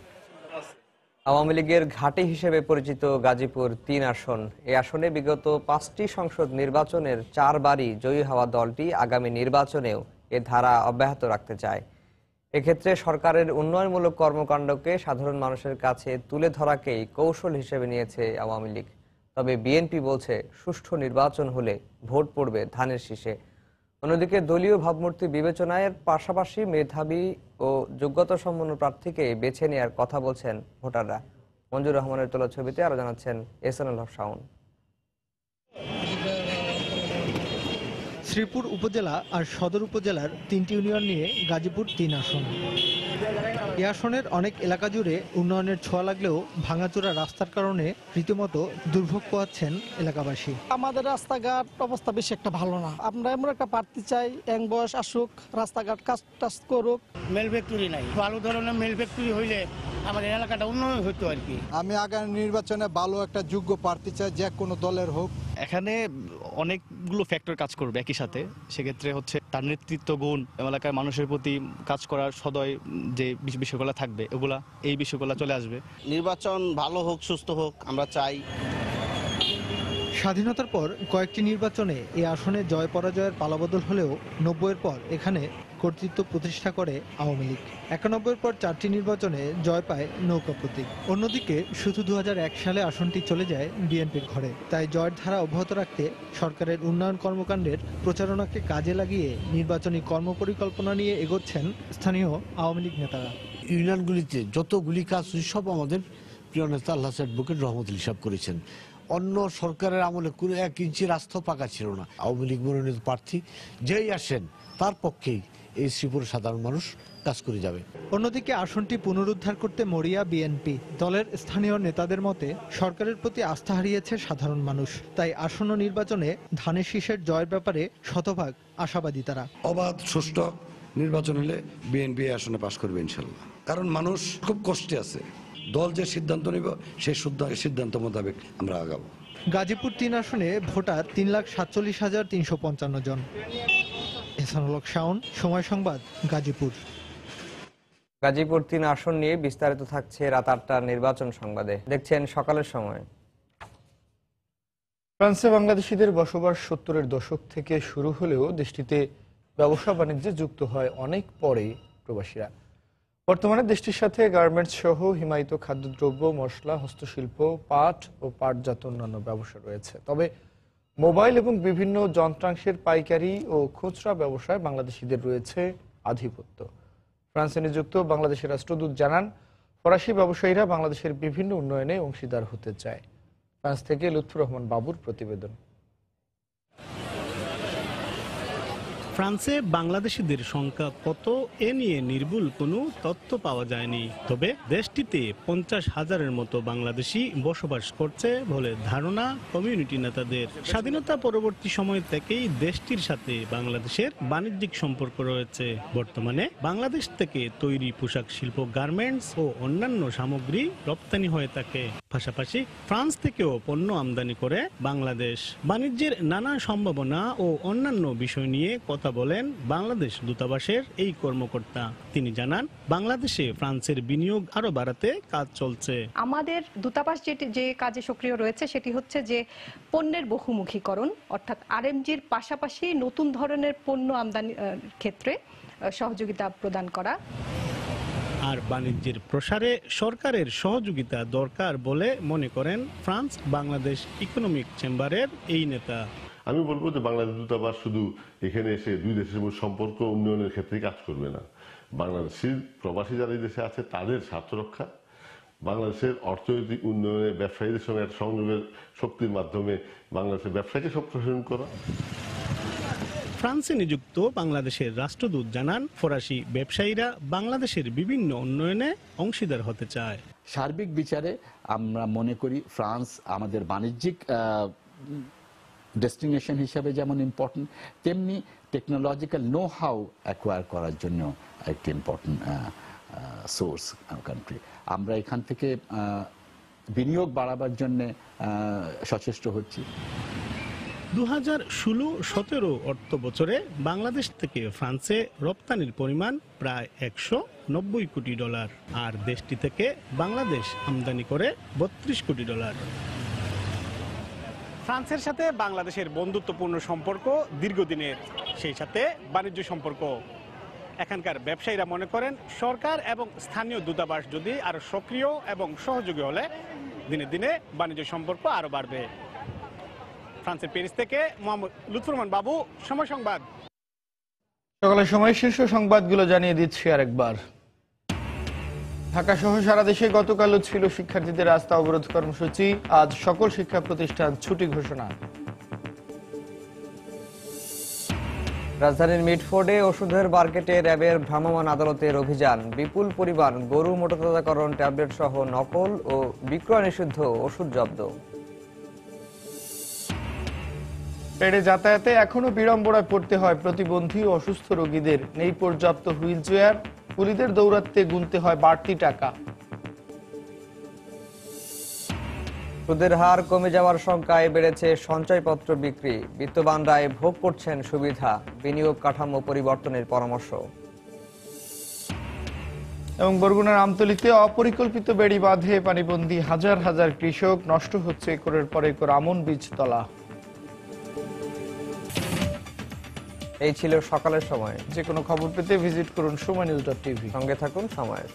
আওয়ামী লীগের ঘাঁটি হিসেবে পরিচিত গাজীপুর 3 আসন, এই আসনে বিগত 5টি সংসদ নির্বাচনের 4 বারই জয়ী হওয়া দলটি আগামী নির্বাচনেও এ ধারা অব্যাহত রাখতে চায়। এক্ষেত্রে সরকারের উন্নয়নমূলক কর্মকাণ্ডকে সাধারণ মানুষের কাছে তুলে ধরাকেই কৌশল হিসেবে নিয়েছে আওয়ামী লীগ। তবে বিএনপি বলছে সুষ্ঠু নির্বাচন হলে ভোট পড়বে ধানের শীষে। অন্যদিকে দলীয় ভাবমূর্তি বিবেচনায় পাশাপাশি মেধাবী ও যোগ্যতা সম্পন্ন প্রার্থীকে বেছে নেওয়ার কথা বলছেন ভোটাররা। মঞ্জুর রহমানের তোলা ছবিতে আরো জানাচ্ছেন এহসানুল হক শাওন। শ্রীপুর উপজেলা আর সদর উপজেলার 3টি ইউনিয়ন নিয়ে গাজীপুর 3 আসন। এই আসনের অনেক এলাকা জুড়ে উন্নয়নের ছোঁয়া লাগলেও ভাঙাচোরা রাস্তার কারণে রীতিমতো দুর্ভোগ পোহাচ্ছেন এলাকাবাসী। আমাদের রাস্তাঘাট অবস্থা বেশি একটা ভালো না। আমরা এমন একটা প্রার্থী চাই, ইয়াং বয়স আসুক, রাস্তাঘাট কাজ টাজ করুক। মেল ফ্যাক্টরি নাই, ভালো ধরনের মেল ফ্যাক্টরি হইলে আমাদের এলাকাটা উন্নয়ন হতো আর কি। আমি আগামী নির্বাচনে ভালো একটা যোগ্য প্রার্থী চাই, যে কোনো দলের হোক। এখানে অনেকগুলো ফ্যাক্টর কাজ করবে একই সাথে, সেক্ষেত্রে হচ্ছে তার নেতৃত্ব গুণ, এলাকার মানুষের প্রতি কাজ করার সদয় যে বিষয়গুলো থাকবে, ওগুলা এই বিষয়গুলো চলে আসবে। নির্বাচন ভালো হোক, সুস্থ হোক, আমরা চাই। স্বাধীনতার পর কয়েকটি নির্বাচনে এই আসনে জয় পরাজয়ের পালাবদল হলেও ৯০-এর পর এখানে কর্তৃত্ব প্রতিষ্ঠা করে আওয়ামী লীগ। ৯১-এর পর ৪টি নির্বাচনে জয় পায় নৌকা প্রতীক। অন্যদিকে শুধু ২০০১ সালে আসনটি চলে যায় বিএনপির ঘরে। তাই জয়ের ধারা অব্যাহত রাখতে সরকারের উন্নয়ন কর্মকাণ্ডের প্রচারণাকে কাজে লাগিয়ে নির্বাচনী কর্মপরিকল্পনা নিয়ে এগোচ্ছেন স্থানীয় আওয়ামী লীগ নেতারা। ইউনিয়নগুলিতে যতগুলি কাজ সব আমাদের প্রিয় নেতা আল্লাহ অ্যাডভোকেট রহমতুল সাহেব করেছেন। অন্য সরকারের আমলে কোনো ১ ইঞ্চি রাস্তা পাকা ছিল না। আওয়ামী লীগ মনোনীত প্রার্থী যেই আসেন তার পক্ষেই এই শ্রীপুরের সাধারণ মানুষ কাজ করে যাবে। অন্যদিকে আসনটি পুনরুদ্ধার করতে মরিয়া বিএনপি। দলের স্থানীয় নেতাদের মতে সরকারের প্রতি আস্থা হারিয়েছে সাধারণ মানুষ। তাই আসন্ন নির্বাচনে ধানের শীষের জয়ের ব্যাপারে শতভাগ আশাবাদী তারা। অবাধ সুষ্ঠু নির্বাচন হলে বিএনপি আসনে পাশ করবে ইনশাল্লাহ। কারণ মানুষ খুব কষ্টে আছে। দল যে সিদ্ধান্ত নেব সেই সিদ্ধান্ত মোতাবেক আমরা আগাবো। গাজীপুর ৩ আসনে ভোটার ৩,৪৭,৩৫৫ জন। এহসানুল হক শাওন, সময় সংবাদ, গাজীপুর। গাজীপুর ৩ আসন নিয়ে বিস্তারিত থাকছে রাত ৮টার নির্বাচন সংবাদে। দেখছেন সকালের সময়। ফ্রান্সে বাংলাদেশিদের বসবাস ৭০-এর দশক থেকে শুরু হলেও দেশটিতে ব্যবসা বাণিজ্যে যুক্ত হয় অনেক পরে প্রবাসীরা। বর্তমানে দেশটির সাথে গার্মেন্টস সহ হিমায়িত খাদ্যদ্রব্য, মশলা, হস্তশিল্প, পাট ও পাটজাত অন্যান্য ব্যবসা রয়েছে। তবে মোবাইল এবং বিভিন্ন যন্ত্রাংশের পাইকারি ও খুচরা ব্যবসায় বাংলাদেশিদের রয়েছে আধিপত্য। ফ্রান্সে নিযুক্ত বাংলাদেশের রাষ্ট্রদূত জানান, ফরাসি ব্যবসায়ীরা বাংলাদেশের বিভিন্ন উন্নয়নে অংশীদার হতে চায়। ফ্রান্স থেকে লুৎফুর রহমান বাবুর প্রতিবেদন। ফ্রান্সে বাংলাদেশিদের সংখ্যা কত এ নিয়ে নির্ভুল কোনো তথ্য পাওয়া যায়নি। তবে দেশটিতে ৫০,০০০-এর মতো বাংলাদেশি বসবাস করছে বলে ধারণা কমিউনিটি নেতাদের। স্বাধীনতা পরবর্তী সময় থেকেই দেশটির সাথে বাংলাদেশের বাণিজ্যিক সম্পর্ক রয়েছে। বর্তমানে বাংলাদেশ থেকে তৈরি পোশাক শিল্প, গার্মেন্টস ও অন্যান্য সামগ্রী রপ্তানি হয়ে থাকে। পাশাপাশি ফ্রান্স থেকেও পণ্য আমদানি করে বাংলাদেশ। বাণিজ্যের নানা সম্ভাবনা ও অন্যান্য বিষয় নিয়ে কথা বলেন বাংলাদেশ দূতাবাসের এই কর্মকর্তা। তিনি জানান, বাংলাদেশে ফ্রান্সের বিনিয়োগ আরো বাড়াতে কাজ চলছে। আমাদের দূতাবাস যে কাজে সক্রিয় রয়েছে সেটি হচ্ছে যে পণ্যের বহুমুখীকরণ, অর্থাৎ আরএমজির পাশাপাশি নতুন ধরনের পণ্য আমদানির ক্ষেত্রে সহযোগিতা প্রদান করা। আর বাণিজ্যের প্রসারে সরকারের সহযোগিতা দরকার বলে মনে করেন ফ্রান্স বাংলাদেশ ইকোনমিক চেম্বারের এই নেতা। আমি বলবো যে বাংলাদেশ দূতাবাস শুধু এখানে এসে দুই দেশের মধ্যে সম্পর্ক উন্নয়নের ক্ষেত্রে কাজ করবে না। বাংলাদেশের প্রবাসী যারা এই দেশে আছে তাদের স্বার্থ রক্ষা, বাংলাদেশের অর্থনৈতিক উন্নয়নে ব্যবসায়ীদের সঙ্গে একটা সংযোগের শক্তির মাধ্যমে বাংলাদেশের ব্যবসাকে সম্প্রসারণ করা। ফ্রান্সে নিযুক্ত বাংলাদেশের রাষ্ট্রদূত জানান, ফরাসি ব্যবসায়ীরা বাংলাদেশের বিভিন্ন উন্নয়নে অংশীদার হতে চায়। সার্বিক বিচারে আমরা মনে করি ফ্রান্স আমাদের বাণিজ্যিক ডেস্টিনেশন হিসাবে যেমন ইম্পর্টেন্ট, তেমনি টেকনোলজিক্যাল নো হাউ অ্যাকোয়ার করার জন্য একটি ইম্পর্টেন্ট সোর্স কান্ট্রি। আমরা এখান থেকে বিনিয়োগ বাড়াবার জন্য সচেষ্ট হচ্ছি। 2016-17 অর্থ বছরে বাংলাদেশ থেকে ফ্রান্সে রপ্তানির পরিমাণ প্রায় $190 কোটি, আর দেশটি থেকে বাংলাদেশ আমদানি করে $32 কোটি। ফ্রান্সের সাথে বাংলাদেশের বন্ধুত্বপূর্ণ সম্পর্ক দীর্ঘদিনের, সেই সাথে বাণিজ্য সম্পর্ক। এখানকার ব্যবসায়ীরা মনে করেন, সরকার এবং স্থানীয় দূতাবাস যদি আরো সক্রিয় এবং সহযোগী হলে দিনে দিনে বাণিজ্য সম্পর্ক আরো বাড়বে। ফ্রান্সের প্যারিস থেকে মোহাম্মদ লুৎফুর রহমান বাবু, সময় সংবাদ। সকালের সময় শীর্ষ সংবাদগুলো জানিয়ে দিচ্ছি আরেকবার। ঢাকা সহ সারা দেশে গতকালও ছিল শিক্ষার্থীদের রাস্তা অবরোধ কর্মসূচি। আজ সকল শিক্ষা প্রতিষ্ঠান ছুটি ঘোষণা। রাজধানীর মিডফোর্ডে ওষুধের মার্কেটে র্যাবের ভ্রাম্যমাণ আদালতের অভিযান। বিপুল পরিমাণ গরু মোটাতাজাকরণ ট্যাবলেট সহ নকল ও বিক্রয় নিষিদ্ধ ওষুধ জব্দ। ট্রেনে যাতায়াতে এখনো বিড়ম্বনায় পড়তে হয় প্রতিবন্ধী ও অসুস্থ রোগীদের। নেই পর্যাপ্ত হুইল চেয়ার, কুলিদের দৌড়াতে গুনতে হয় বাড়তি টাকা। সুদের হার কমে যাওয়ার শঙ্কায় বেড়েছে সঞ্চয়পত্র বিক্রি। বিত্তবানরাই ভোগ করছেন সুবিধা। বিনিয়োগ কাঠামো পরিবর্তনের পরামর্শ। এবং বরগুনার আমতলীতে অপরিকল্পিত বেড়ি বাঁধে পানিবন্দী হাজার হাজার কৃষক। নষ্ট হচ্ছে একরের পর একর আমন বীজতলা। এই ছিল সকালের সময়। যে কোনো খবর পেতে ভিজিট করুন সময়নিউজ.tv। সঙ্গে থাকুন সময়।